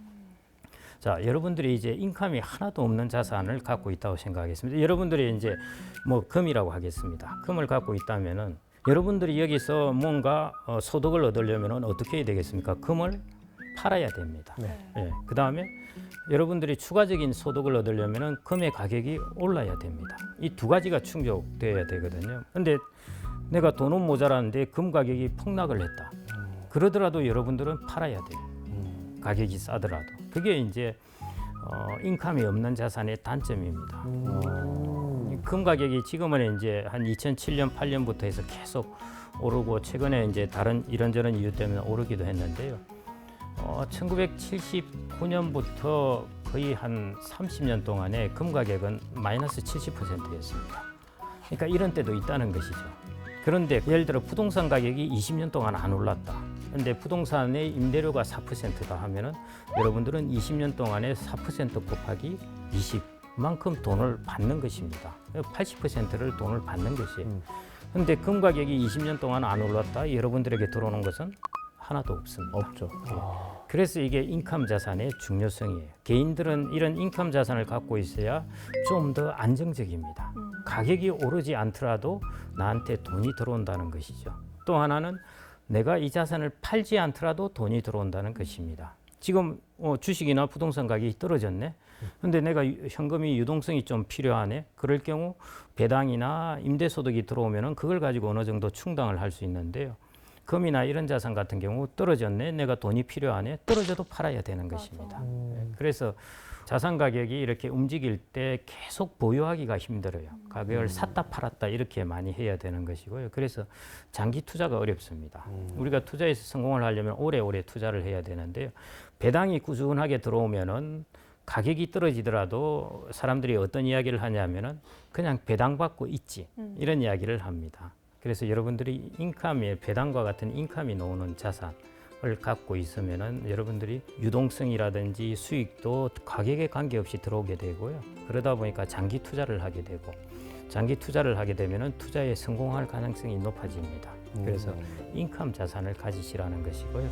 자, 여러분들이 이제 인컴이 하나도 없는 자산을 갖고 있다고 생각하겠습니다. 여러분들이 이제 뭐 금이라고 하겠습니다. 금을 갖고 있다면은 여러분들이 여기서 뭔가 소득을 얻으려면은 어떻게 해야 되겠습니까? 금을 팔아야 됩니다. 예, 그 다음에 여러분들이 추가적인 소득을 얻으려면은 금의 가격이 올라야 됩니다. 이 두 가지가 충족돼야 되거든요. 근데 내가 돈은 모자라는데 금 가격이 폭락을 했다. 그러더라도 여러분들은 팔아야 돼요. 가격이 싸더라도. 그게 이제 인컴이 없는 자산의 단점입니다. 금 가격이 지금은 이제 한 2007년, 8년부터 해서 계속 오르고 최근에 이제 다른 이런저런 이유 때문에 오르기도 했는데요. 1979년부터 거의 한 30년 동안에 금 가격은 마이너스 70%였습니다. 그러니까 이런 때도 있다는 것이죠. 그런데 예를 들어 부동산 가격이 20년 동안 안 올랐다. 근데 부동산의 임대료가 4%다 하면은 여러분들은 20년 동안에 4% 곱하기 20만큼 돈을 받는 것입니다. 80%를 돈을 받는 것이에요. 근데 금 가격이 20년 동안 안 올랐다. 여러분들에게 들어오는 것은 하나도 없습니다. 없죠. 그래서 이게 인컴 자산의 중요성이에요. 개인들은 이런 인컴 자산을 갖고 있어야 좀 더 안정적입니다. 가격이 오르지 않더라도 나한테 돈이 들어온다는 것이죠. 또 하나는 내가 이 자산을 팔지 않더라도 돈이 들어온다는 것입니다. 지금 주식이나 부동산 가격이 떨어졌네. 근데 내가 현금이 유동성이 좀 필요하네. 그럴 경우 배당이나 임대소득이 들어오면은 그걸 가지고 어느 정도 충당을 할 수 있는데요. 금이나 이런 자산 같은 경우 떨어졌네. 내가 돈이 필요하네. 떨어져도 팔아야 되는 것입니다. 그래서 자산 가격이 이렇게 움직일 때 계속 보유하기가 힘들어요. 가격을 샀다 팔았다 이렇게 많이 해야 되는 것이고요. 그래서 장기 투자가 어렵습니다. 우리가 투자에서 성공을 하려면 오래오래 투자를 해야 되는데요. 배당이 꾸준하게 들어오면은 가격이 떨어지더라도 사람들이 어떤 이야기를 하냐면은 그냥 배당받고 있지 이런 이야기를 합니다. 그래서 여러분들이 인컴에 배당과 같은 인컴이 나오는 자산을 갖고 있으면은 여러분들이 유동성이라든지 수익도 가격에 관계없이 들어오게 되고요. 그러다 보니까 장기 투자를 하게 되고 장기 투자를 하게 되면은 투자에 성공할 가능성이 높아집니다. 그래서 인컴 자산을 가지시라는 것이고요.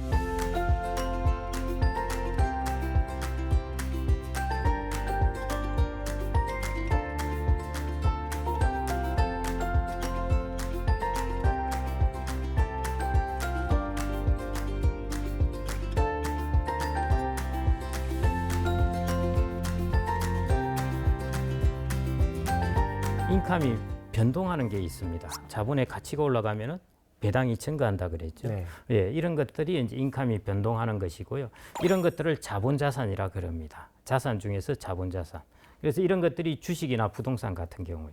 인컴이 변동하는 게 있습니다. 자본의 가치가 올라가면은 배당이 증가한다 그랬죠. 네. 예, 이런 것들이 이제 인컴이 변동하는 것이고요. 이런 것들을 자본자산이라 그럽니다. 자산 중에서 자본자산. 그래서 이런 것들이 주식이나 부동산 같은 경우에.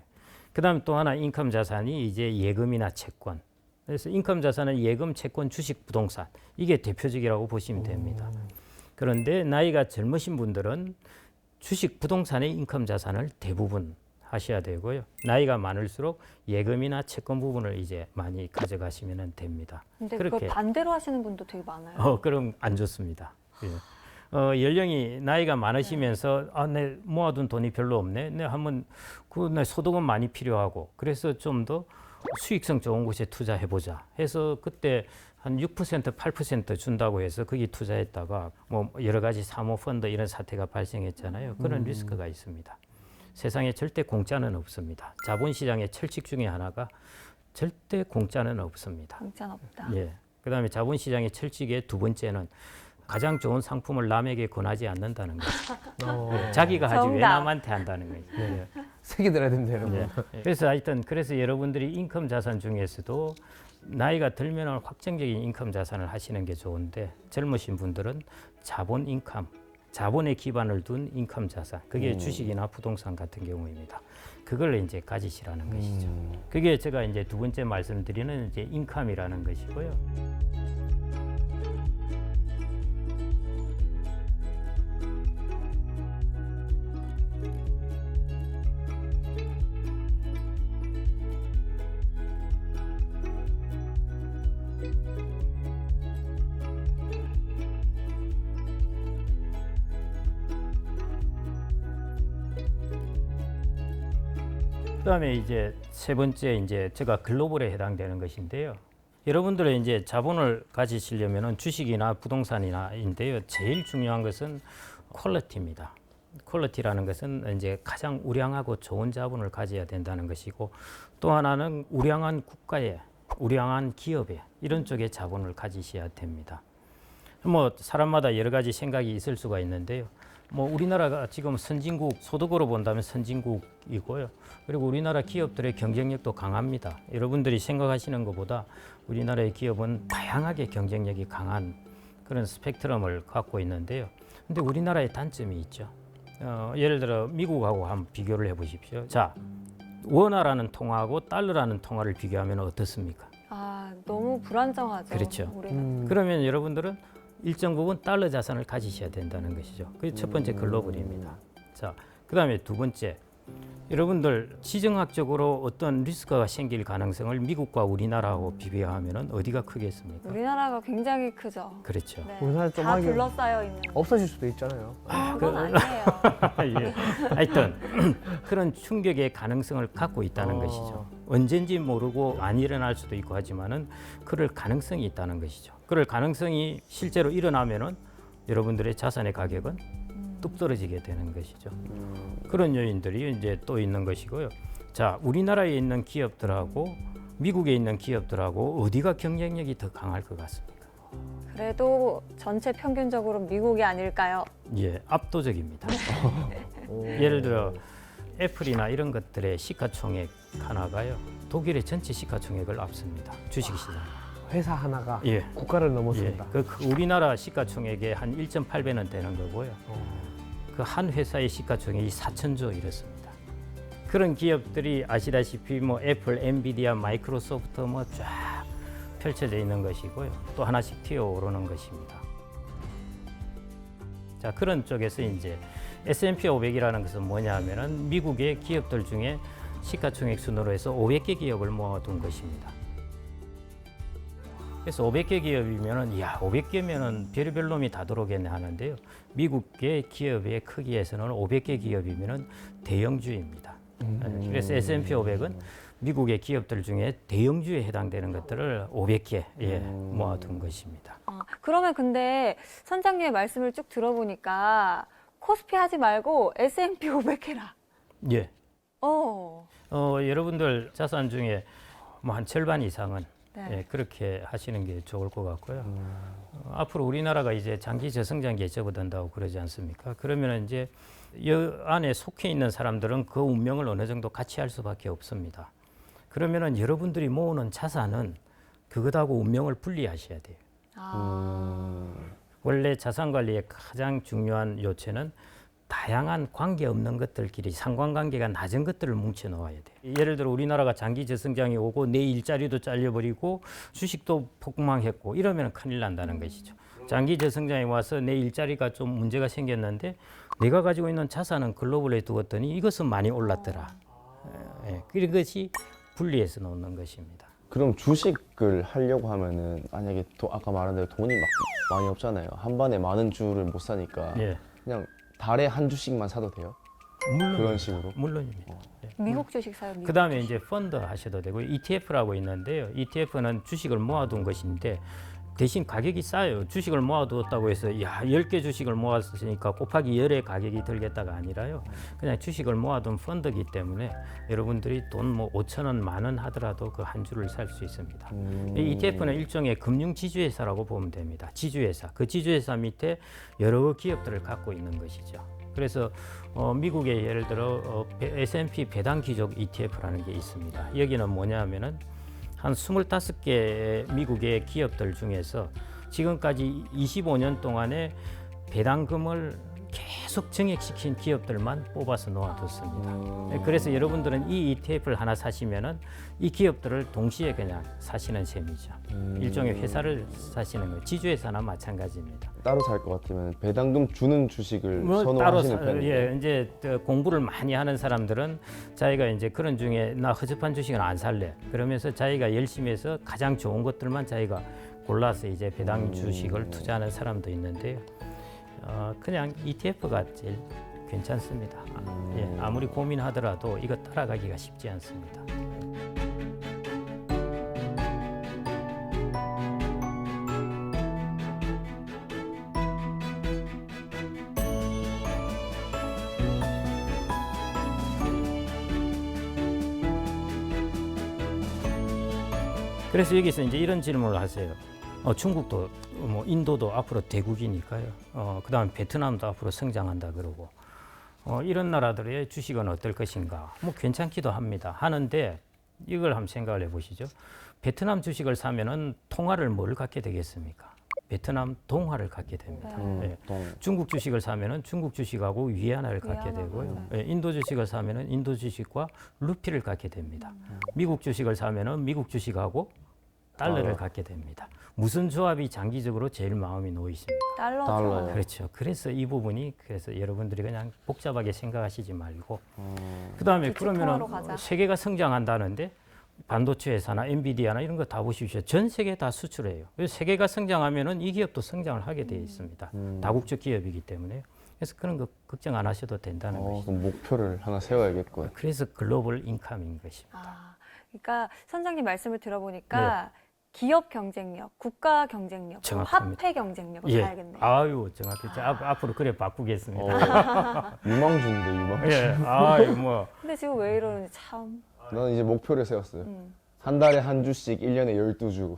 그다음 또 하나 인컴 자산이 이제 예금이나 채권. 그래서 인컴 자산은 예금, 채권, 주식, 부동산. 이게 대표적이라고 보시면 됩니다. 그런데 나이가 젊으신 분들은 주식, 부동산의 인컴 자산을 대부분 하셔야 되고요. 나이가 많을수록 예금이나 채권 부분을 이제 많이 가져가시면 됩니다. 근데 그렇게. 그걸 반대로 하시는 분도 되게 많아요. 그럼 안 좋습니다. 예. 연령이 나이가 많으시면서 내 모아둔 돈이 별로 없네. 내 한번 내 소득은 많이 필요하고 그래서 좀 더 수익성 좋은 곳에 투자해보자 해서 그때 한 6%, 8% 준다고 해서 거기 투자했다가 뭐 여러 가지 사모펀드 이런 사태가 발생했잖아요. 그런 리스크가 있습니다. 세상에 절대 공짜는 없습니다. 자본시장의 철칙 중에 하나가 절대 공짜는 없습니다. 공짜는 없다. 예. 그다음에 자본시장의 철칙의 두 번째는 가장 좋은 상품을 남에게 권하지 않는다는 거죠. 자기가 하지 왜 정답. 남한테 한다는 거죠. 예. 색이 들어야 됩니다, 여러분. 예. 그래서 하여튼 그래서 여러분들이 인컴 자산 중에서도 나이가 들면 확정적인 인컴 자산을 하시는 게 좋은데 젊으신 분들은 자본 인컴, 자본에 기반을 둔 인컴 자산, 그게 주식이나 부동산 같은 경우입니다. 그걸 이제 가지시라는 것이죠. 그게 제가 이제 두 번째 말씀드리는 이제 인컴이라는 것이고요. 그다음에 이제 세 번째 이제 제가 글로벌에 해당되는 것인데요. 여러분들의 이제 자본을 가지시려면은 주식이나 부동산이나인데요. 제일 중요한 것은 퀄리티입니다. 퀄리티라는 것은 이제 가장 우량하고 좋은 자본을 가져야 된다는 것이고, 또 하나는 우량한 국가에, 우량한 기업에 이런 쪽에 자본을 가지셔야 됩니다. 뭐 사람마다 여러 가지 생각이 있을 수가 있는데요. 뭐 우리나라가 지금 선진국, 소득으로 본다면 선진국이고요. 그리고 우리나라 기업들의 경쟁력도 강합니다. 여러분들이 생각하시는 것보다 우리나라의 기업은 다양하게 경쟁력이 강한 그런 스펙트럼을 갖고 있는데요. 근데 우리나라의 단점이 있죠. 예를 들어 미국하고 한번 비교를 해보십시오. 자, 원화라는 통화하고 달러라는 통화를 비교하면 어떻습니까? 아, 너무 불안정하죠. 그렇죠. 우리는. 그러면 여러분들은 일정 부분 달러 자산을 가지셔야 된다는 것이죠. 그게 첫 번째 글로벌입니다. 자, 그다음에 두 번째, 여러분들 지정학적으로 어떤 리스크가 생길 가능성을 미국과 우리나라하고 비교하면 어디가 크겠습니까? 우리나라가 굉장히 크죠. 그렇죠. 네. 우리나라 좀 다 하긴 둘러싸여 있는. 없어질 수도 있잖아요. 그건 아니에요. 예. 하여튼 그런 충격의 가능성을 갖고 있다는 것이죠. 언젠지 모르고 안 일어날 수도 있고 하지만은 그럴 가능성이 있다는 것이죠. 그럴 가능성이 실제로 일어나면은 여러분들의 자산의 가격은 뚝 떨어지게 되는 것이죠. 그런 요인들이 이제 또 있는 것이고요. 자, 우리나라에 있는 기업들하고 미국에 있는 기업들하고 어디가 경쟁력이 더 강할 것 같습니까? 그래도 전체 평균적으로 미국이 아닐까요? 예, 압도적입니다. 예를 들어 애플이나 이런 것들의 시가총액 하나가요, 독일의 전체 시가총액을 앞섭니다. 주식시장. 회사 하나가 예. 국가를 예, 넘어선다. 그 우리나라 시가총액의 한 1.8배는 되는 거고요. 그 한 회사의 시가총액이 4천조 이렇습니다. 그런 기업들이 아시다시피 뭐 애플, 엔비디아, 마이크로소프트 뭐 쫙 펼쳐져 있는 것이고요. 또 하나씩 튀어오르는 것입니다. 자, 그런 쪽에서 이제 S&P 500이라는 것은 뭐냐 하면은 미국의 기업들 중에 시가총액 순으로 해서 500개 기업을 모아둔 것입니다. 그래서 500개 기업이면은, 야, 500개면은 별의별 놈이 다 들어오겠네 하는데요. 미국의 기업의 크기에서는 500개 기업이면은 대형주입니다. 그래서 S&P 500은 미국의 기업들 중에 대형주에 해당되는 것들을 500개 모아둔 것입니다. 그러면 근데 선장님의 말씀을 쭉 들어보니까 코스피 하지 말고 S&P 500 해라. 예. 어. 여러분들 자산 중에 뭐 한 절반 이상은 네. 예, 그렇게 하시는 게 좋을 것 같고요. 앞으로 우리나라가 이제 장기 저성장기에 접어든다고 그러지 않습니까? 그러면 이제 이 안에 속해 있는 사람들은 그 운명을 어느 정도 같이 할 수밖에 없습니다. 그러면은 여러분들이 모으는 자산은 그것하고 운명을 분리하셔야 돼요. 원래 자산 관리의 가장 중요한 요체는 다양한 관계 없는 것들끼리 상관관계가 낮은 것들을 뭉쳐 놓아야 돼요. 예를 들어 우리나라가 장기 저성장이 오고 내 일자리도 잘려버리고 주식도 폭망했고 이러면 큰일 난다는 것이죠. 장기 저성장이 와서 내 일자리가 좀 문제가 생겼는데 내가 가지고 있는 자산은 글로벌에 두었더니 이것은 많이 올랐더라. 그것이 분리해서 놓는 것입니다. 그럼 주식을 하려고 하면은 만약에 아까 말한 대로 돈이 막 많이 없잖아요. 한 번에 많은 주를 못 사니까 예, 그냥 달에 한 주씩만 사도 돼요? 그런 식으로? 물론입니다. 미국 주식 사요. 미국 그 다음에 주식. 이제 펀드 하셔도 되고 ETF라고 있는데요. ETF는 주식을 모아둔 것인데 대신 가격이 싸요. 주식을 모아두었다고 해서 야 10개 주식을 모았으니까 곱하기 10의 가격이 들겠다가 아니라요. 그냥 주식을 모아둔 펀드이기 때문에 여러분들이 돈 뭐 5천 원, 만 원 하더라도 그 한 주를 살 수 있습니다. 이 ETF는 일종의 금융 지주회사라고 보면 됩니다. 지주회사. 그 지주회사 밑에 여러 기업들을 갖고 있는 것이죠. 그래서 미국의 예를 들어 S&P 배당 귀족 ETF라는 게 있습니다. 여기는 뭐냐 하면은 한 25개 미국의 기업들 중에서 지금까지 25년 동안에 배당금을 계속 정액시킨 기업들만 뽑아서 놓아뒀습니다. 그래서 여러분들은 이 ETF를 하나 사시면은 이 기업들을 동시에 그냥 사시는 셈이죠. 일종의 회사를 사시는 거예요. 지주회사나 마찬가지입니다. 따로 살 것 같으면 배당금 주는 주식을 선호하시는 편이에요? 예, 이제 공부를 많이 하는 사람들은 자기가 이제 그런 중에 나 허접한 주식은 안 살래. 그러면서 자기가 열심히 해서 가장 좋은 것들만 자기가 골라서 이제 배당 주식을 투자하는 사람도 있는데요. 그냥 ETF가 제일 괜찮습니다. 예, 아무리 고민하더라도 이거 따라가기가 쉽지 않습니다. 그래서 여기서 이제 이런 질문을 하세요. 중국도 뭐 인도도 앞으로 대국이니까요. 그다음 베트남도 앞으로 성장한다 그러고 이런 나라들의 주식은 어떨 것인가? 뭐 괜찮기도 합니다. 하는데 이걸 한번 생각을 해보시죠. 베트남 주식을 사면은 통화를 뭘 갖게 되겠습니까? 베트남 동화를 갖게 됩니다. 예. 중국 주식을 사면은 중국 주식하고 위안화를 갖게 되고요. 예. 인도 주식을 사면은 인도 주식과 루피를 갖게 됩니다. 미국 주식을 사면은 미국 주식하고 달러를 갖게 됩니다. 무슨 조합이 장기적으로 제일 마음이 놓이십니까? 달러죠. 그렇죠. 그래서 이 부분이 그래서 여러분들이 그냥 복잡하게 생각하시지 말고 그다음에 디지털로 그러면은 가자. 세계가 성장한다는데 반도체 회사나 엔비디아나 이런 거 다 보십시오. 전 세계 다 수출해요. 그래서 세계가 성장하면은 이 기업도 성장을 하게 돼 있습니다. 다국적 기업이기 때문에. 그래서 그런 거 걱정 안 하셔도 된다는 것이죠. 그럼 목표를 하나 세워야겠고요. 그래서 글로벌 인컴인 것입니다. 그러니까 선장님 말씀을 들어보니까 기업 경쟁력, 국가 경쟁력, 정확합니다. 화폐 경쟁력을 예. 봐야겠네요. 아유, 정확히. 앞으로 그래 바꾸겠습니다. 유망주인데 유망주. 예. 아유, 뭐. 근데 지금 왜 이러는지 참. 나는 이제 목표를 세웠어요. 한 달에 한 주씩 1년에 12주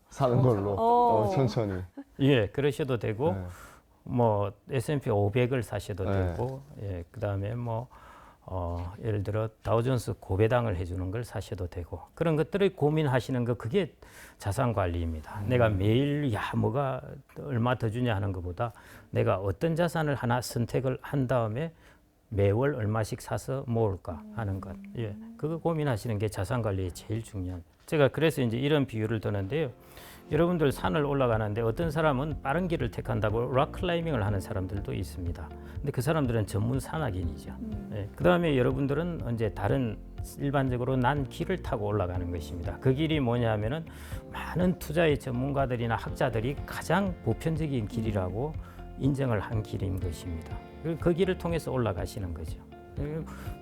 사는 걸로 천천히. 예, 그러셔도 되고 네. 뭐 S&P 500을 사셔도 네. 되고 예, 그다음에 뭐 예를 들어 다우존스 고배당을 해주는 걸 사셔도 되고 그런 것들을 고민하시는 거 그게 자산 관리입니다. 내가 매일 뭐가 얼마 더 주냐 하는 것보다 내가 어떤 자산을 하나 선택을 한 다음에 매월 얼마씩 사서 모을까 하는 것. 예, 그거 고민하시는 게 자산 관리에 제일 중요한. 제가 그래서 이제 이런 비유를 드는데요. 여러분들 산을 올라가는데 어떤 사람은 빠른 길을 택한다고 락 클라이밍을 하는 사람들도 있습니다. 근데 그 사람들은 전문 산악인이죠. 예. 그다음에 여러분들은 이제 다른 일반적으로 난 길을 타고 올라가는 것입니다. 그 길이 뭐냐면은 많은 투자의 전문가들이나 학자들이 가장 보편적인 길이라고 인정을 한 길인 것입니다. 그 길을 통해서 올라가시는 거죠.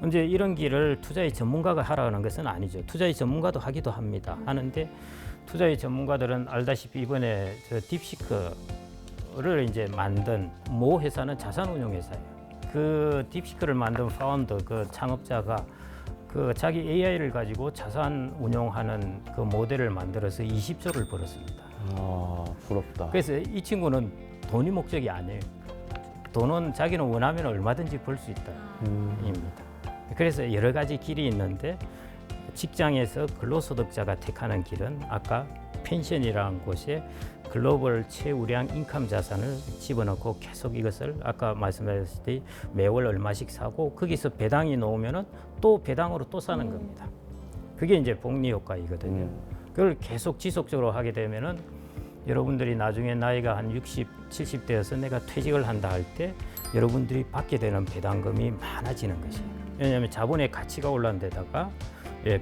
이제 이런 길을 투자의 전문가가 하라는 것은 아니죠. 투자의 전문가도 하기도 합니다. 하는데 투자의 전문가들은 알다시피 이번에 저 딥시크를 이제 만든 모 회사는 자산운용 회사예요. 그 딥시크를 만든 파운더 그 창업자가 그 자기 AI를 가지고 자산 운용하는 그 모델을 만들어서 20조를 벌었습니다. 아, 부럽다. 그래서 이 친구는 돈이 목적이 아니에요. 돈은 자기는 원하면 얼마든지 벌 수 있다. 입니다. 그래서 여러 가지 길이 있는데 직장에서 근로소득자가 택하는 길은 아까 펜션이라는 곳에 글로벌 최우량 인컴 자산을 집어넣고 계속 이것을 아까 말씀하셨듯이 매월 얼마씩 사고 거기서 배당이 나오면은 또 배당으로 또 사는 겁니다. 그게 이제 복리 효과이거든요. 그걸 계속 지속적으로 하게 되면은 여러분들이 나중에 나이가 한 60, 70 되어서 내가 퇴직을 한다 할 때 여러분들이 받게 되는 배당금이 많아지는 것이에요. 왜냐하면 자본의 가치가 올라온 데다가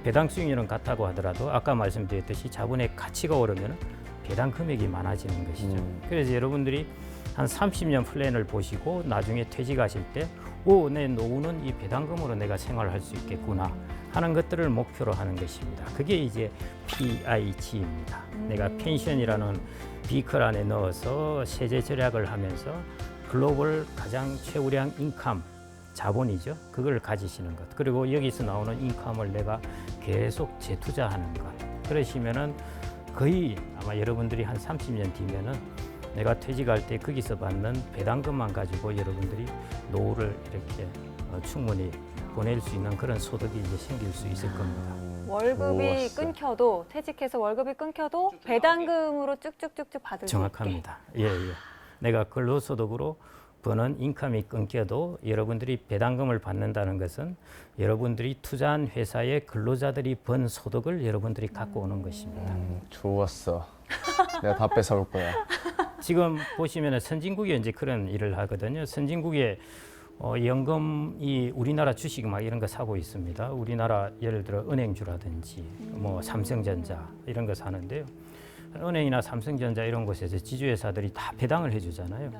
배당 수익률은 같다고 하더라도 아까 말씀드렸듯이 자본의 가치가 오르면 배당 금액이 많아지는 것이죠. 그래서 여러분들이 한 30년 플랜을 보시고 나중에 퇴직하실 때 내 노후는 이 배당금으로 내가 생활할 수 있겠구나 하는 것들을 목표로 하는 것입니다. 그게 이제 PIG입니다. 내가 펜션이라는 비클 안에 넣어서 세제 절약을 하면서 글로벌 가장 최우량 인컴 자본이죠. 그걸 가지시는 것. 그리고 여기서 나오는 인컴을 내가 계속 재투자하는 것. 그러시면은 거의 아마 여러분들이 한 30년 뒤면은 내가 퇴직할 때 거기서 받는 배당금만 가지고 여러분들이 노후를 이렇게 충분히 보낼 수 있는 그런 소득이 이제 생길 수 있을 겁니다. 월급이 좋았어. 끊겨도 퇴직해서 월급이 끊겨도 배당금으로 쭉쭉쭉쭉 받을 수 있게. 정확합니다. 예, 예. 내가 근로소득으로 버는 인컴이 끊겨도 여러분들이 배당금을 받는다는 것은 여러분들이 투자한 회사의 근로자들이 번 소득을 여러분들이 갖고 오는 것입니다. 좋았어. 내가 다 뺏어올 거야. 지금 보시면 선진국에 이제 그런 일을 하거든요. 선진국에 연금이 우리나라 주식 막 이런 거 사고 있습니다. 우리나라 예를 들어 은행주라든지 뭐 삼성전자 이런 거 사는데요. 은행이나 삼성전자 이런 곳에서 지주회사들이 다 배당을 해주잖아요.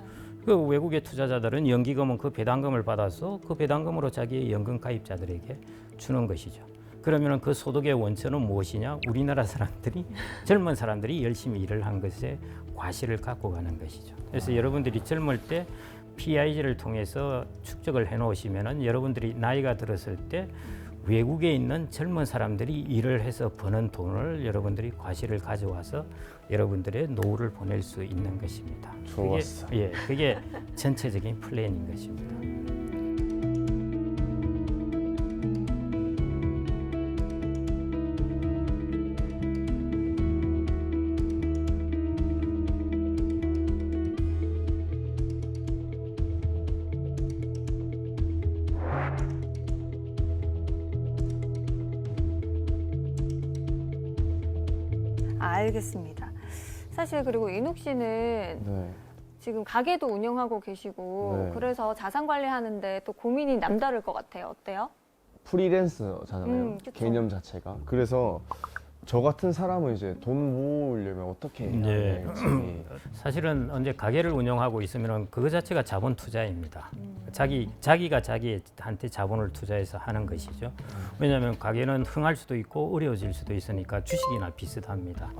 그 외국의 투자자들은 연기금은 그 배당금을 받아서 그 배당금으로 자기의 연금 가입자들에게 주는 것이죠. 그러면 그 소득의 원천은 무엇이냐? 우리나라 사람들이 젊은 사람들이 열심히 일을 한 것에 과실을 갖고 가는 것이죠. 그래서 여러분들이 젊을 때 PIG를 통해서 축적을 해놓으시면은 여러분들이 나이가 들었을 때 외국에 있는 젊은 사람들이 일을 해서 버는 돈을 여러분들이 과실을 가져와서 여러분들의 노후를 보낼 수 있는 것입니다. 좋았어. 그게 전체적인 플랜인 것입니다. 알겠습니다. 사실 그리고 인욱 씨는 네. 지금 가게도 운영하고 계시고 네. 그래서 자산 관리하는데 또 고민이 남다를 것 같아요. 어때요? 프리랜서잖아요. 그쵸. 개념 자체가. 그래서 저 같은 사람은 이제 돈 모으려면 어떻게 해야 네. 될지. 사실은 언제 가게를 운영하고 있으면 그거 자체가 자본 투자입니다. 자기가 자기한테 자본을 투자해서 하는 것이죠. 왜냐하면 가게는 흥할 수도 있고 어려워질 수도 있으니까 주식이나 비슷합니다.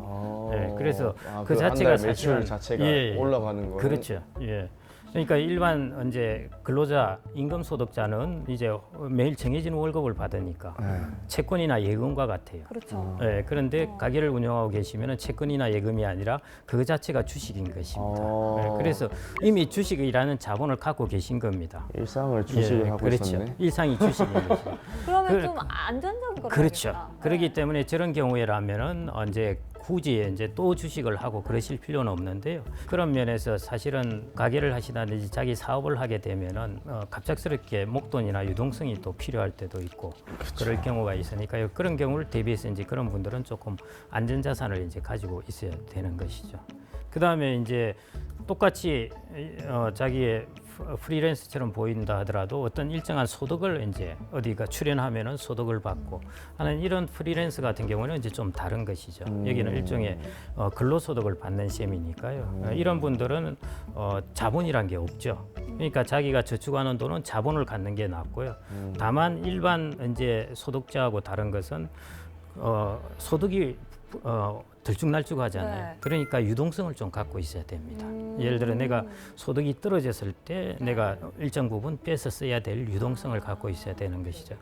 네, 그래서 그 자체가 한달 매출 사실은- 자체가 예, 예. 올라가는 거는 그렇죠. 예. 그러니까 일반 이제 근로자 임금 소득자는 이제 매일 정해진 월급을 받으니까 네. 채권이나 예금과 같아요. 그렇죠. 네, 그런데 가게를 운영하고 계시면 채권이나 예금이 아니라 그 자체가 주식인 것입니다. 네, 그래서 이미 주식이라는 자본을 갖고 계신 겁니다. 일상을 주식을 예, 하고 그렇죠. 있었네. 일상이 주식인 것이죠. 그러면 그- 좀 안전적인 거라겠다. 그렇죠. 그렇기 때문에 저런 경우에라면은 이제 굳이 이제 또 주식을 하고 그러실 필요는 없는데요. 그런 면에서 사실은 가게를 하시다든지 자기 사업을 하게 되면은 갑작스럽게 목돈이나 유동성이 또 필요할 때도 있고 그럴 경우가 있으니까요. 그런 경우를 대비해서 이제 그런 분들은 조금 안전자산을 이제 가지고 있어야 되는 것이죠. 그 다음에 이제 똑같이 자기의 프리랜서처럼 보인다 하더라도 어떤 일정한 소득을 이제 어디가 출연하면은 소득을 받고 하는 이런 프리랜서 같은 경우는 이제 좀 다른 것이죠. 여기는 일종의 근로소득을 받는 셈이니까요. 이런 분들은 자본이란 게 없죠. 그러니까 자기가 저축하는 돈은 자본을 갖는 게 낫고요. 다만 일반 이제 소득자하고 다른 것은 소득이 들쭉날쭉하잖아요. 네. 그러니까 유동성을 좀 갖고 있어야 됩니다. 예를 들어 내가 소득이 떨어졌을 때 내가 일정 부분 빼서 써야 될 유동성을 갖고 있어야 되는 것이죠.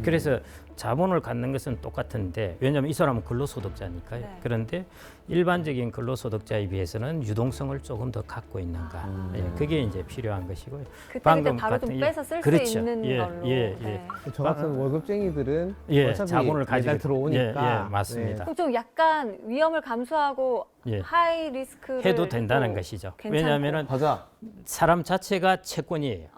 그래서 자본을 갖는 것은 똑같은데 왜냐하면 이 사람은 근로소득자니까요. 네. 그런데 일반적인 근로소득자에 비해서는 유동성을 조금 더 갖고 있는가. 그게 이제 필요한 것이고요. 그때 방금 바로 좀 같은- 빼서 쓸 수 그렇죠. 있는 예, 걸로. 예, 예. 네. 저 같은 월급쟁이들은 예, 어차피 자본을 매달 가지고 들어오니까 예, 맞습니다. 그럼 좀 약간 위험을 감수하고 예. 하이 리스크를 해도 된다는 해도 것이죠. 괜찮고. 왜냐하면은 가자. 사람 자체가 채권이에요.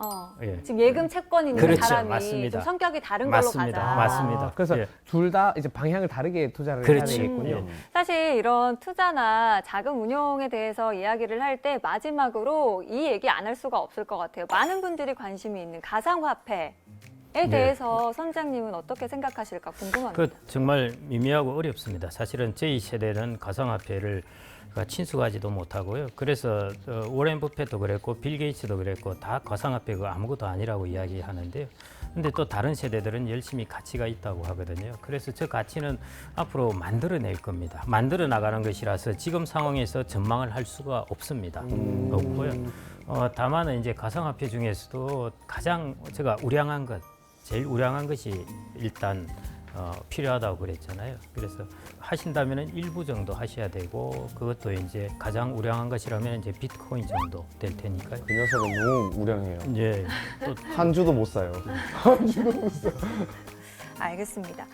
예. 지금 예금 채권 있는 그렇죠, 사람이 맞습니다. 좀 성격이 다른 맞습니다. 걸로 가자. 맞습니다. 그래서 예. 둘 다 이제 방향을 다르게 투자를 해야 그렇지. 되겠군요. 사실 이런 투자나 자금 운용에 대해서 이야기를 할 때 마지막으로 이 얘기 안 할 수가 없을 것 같아요. 많은 분들이 관심이 있는 가상화폐에 대해서 선장님은 어떻게 생각하실까 궁금합니다. 그 정말 미미하고 어렵습니다. 사실은 저희 세대는 가상화폐를 친숙하지도 못하고요. 그래서 워렌 버핏도 그랬고 빌 게이츠도 그랬고 다 가상화폐가 아무것도 아니라고 이야기하는데요. 근데 또 다른 세대들은 열심히 가치가 있다고 하거든요. 그래서 저 가치는 앞으로 만들어낼 겁니다. 만들어 나가는 것이라서 지금 상황에서 전망을 할 수가 없습니다. 없고요. 다만 이제 가상화폐 중에서도 가장 제가 우량한 것, 제일 우량한 것이 일단 필요하다고 그랬잖아요. 그래서 하신다면은 일부 정도 하셔야 되고 그것도 이제 가장 우량한 것이라면 이제 비트코인 정도 될 테니까요. 그 녀석은 너무 우량해요. 이제 또 한 주도 못 사요. 알겠습니다.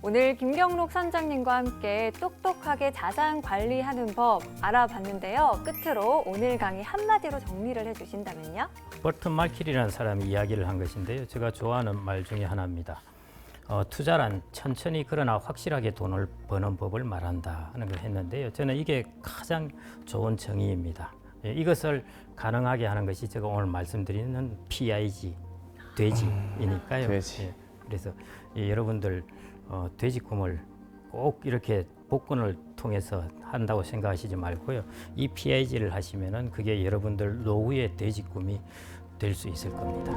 오늘 김경록 선장님과 함께 똑똑하게 자산 관리하는 법 알아봤는데요. 끝으로 오늘 강의 한마디로 정리를 해주신다면요? 버튼 말킬이라는 사람이 이야기를 한 것인데요. 제가 좋아하는 말 중에 하나입니다. 투자란 천천히 그러나 확실하게 돈을 버는 법을 말한다 하는 걸 했는데요. 저는 이게 가장 좋은 정의입니다. 예, 이것을 가능하게 하는 것이 제가 오늘 말씀드리는 PIG, 돼지이니까요. 돼지. 예, 그래서 여러분들 돼지 꿈을 꼭 이렇게 복권을 통해서 한다고 생각하시지 말고요. 이 PIG를 하시면은 그게 여러분들 노후의 대지꿈이 될 수 있을 겁니다.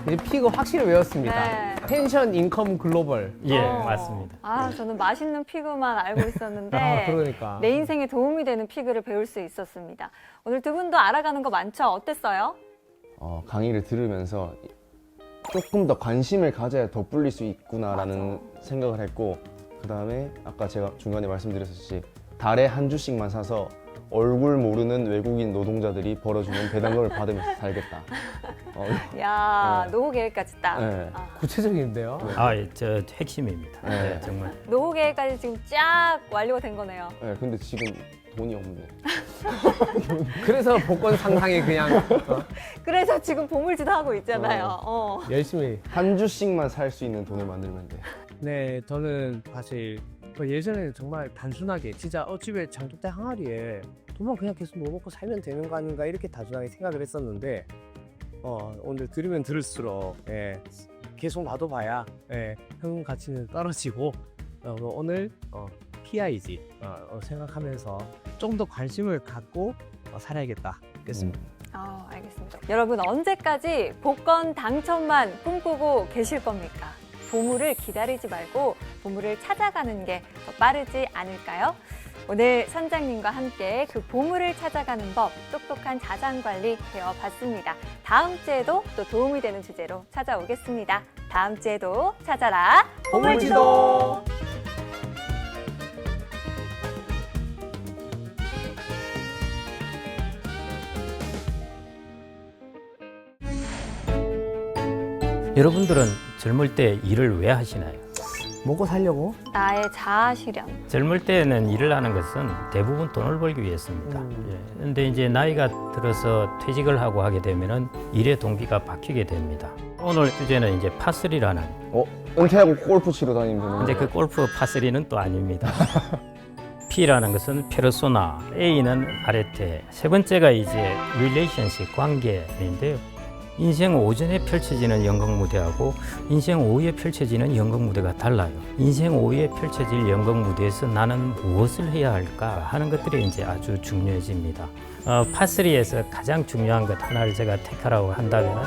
이제 피그 확실히 외웠습니다. 네. 펜션 인컴 글로벌. 예, 어. 맞습니다. 아, 저는 맛있는 피그만 알고 있었는데 아, 그러니까. 내 인생에 도움이 되는 피그를 배울 수 있었습니다. 오늘 두 분도 알아가는 거 많죠? 어땠어요? 강의를 들으면서 조금 더 관심을 가져야 더 불릴 수 있구나라는 생각을 했고, 그 다음에 아까 제가 중간에 말씀드렸듯이 달에 한 주씩만 사서 얼굴 모르는 외국인 노동자들이 벌어주는 배당금을 받으면서 살겠다. 야, 네. 노후 계획까지 딱. 네. 아, 구체적인데요. 아, 저 핵심입니다. 네. 네, 정말. 노후 계획까지 지금 쫙 완료가 된 거네요. 네, 근데 지금 돈이 없네. 그래서 복권 상상에 그냥 그래서 지금 보물지도 하고 있잖아요. 어. 열심히. 한 주씩만 살 수 있는 돈을 만들면 돼. 네, 저는 사실 예전에는 정말 단순하게 진짜 집에 장독대 항아리에 돈만 그냥 계속 넣어놓고 살면 되는 거 아닌가 이렇게 단순하게 생각을 했었는데 오늘 들으면 들을수록 계속 놔둬봐야 현금 가치는 떨어지고 오늘 PIG 생각하면서 좀 더 관심을 갖고 살아야겠다 겠습니다. 알겠습니다. 여러분 언제까지 복권 당첨만 꿈꾸고 계실 겁니까? 보물을 기다리지 말고 보물을 찾아가는 게 더 빠르지 않을까요? 오늘 선장님과 함께 그 보물을 찾아가는 법, 똑똑한 자산관리 배워봤습니다. 다음 주에도 또 도움이 되는 주제로 찾아오겠습니다. 다음 주에도 찾아라 보물지도! 여러분들은 젊을 때 일을 왜 하시나요? 먹고 살려고? 나의 자아 실현. 젊을 때는 일을 하는 것은 대부분 돈을 벌기 위해서입니다. 그런데 이제 나이가 들어서 퇴직을 하고 하게 되면은 일의 동기가 바뀌게 됩니다. 오늘 주제는 이제 파3라는 은퇴하고 골프 치러 다니면 되는 근데 그 골프 파3는 또 아닙니다. P라는 것은 페르소나, A는 아레테, 세 번째가 이제 릴레이션십, 관계인데요. 인생 오전에 펼쳐지는 연극 무대하고 인생 오후에 펼쳐지는 연극 무대가 달라요. 인생 오후에 펼쳐질 연극 무대에서 나는 무엇을 해야 할까 하는 것들이 이제 아주 중요해집니다. 파3에서 가장 중요한 것 하나를 제가 택하라고 한다면은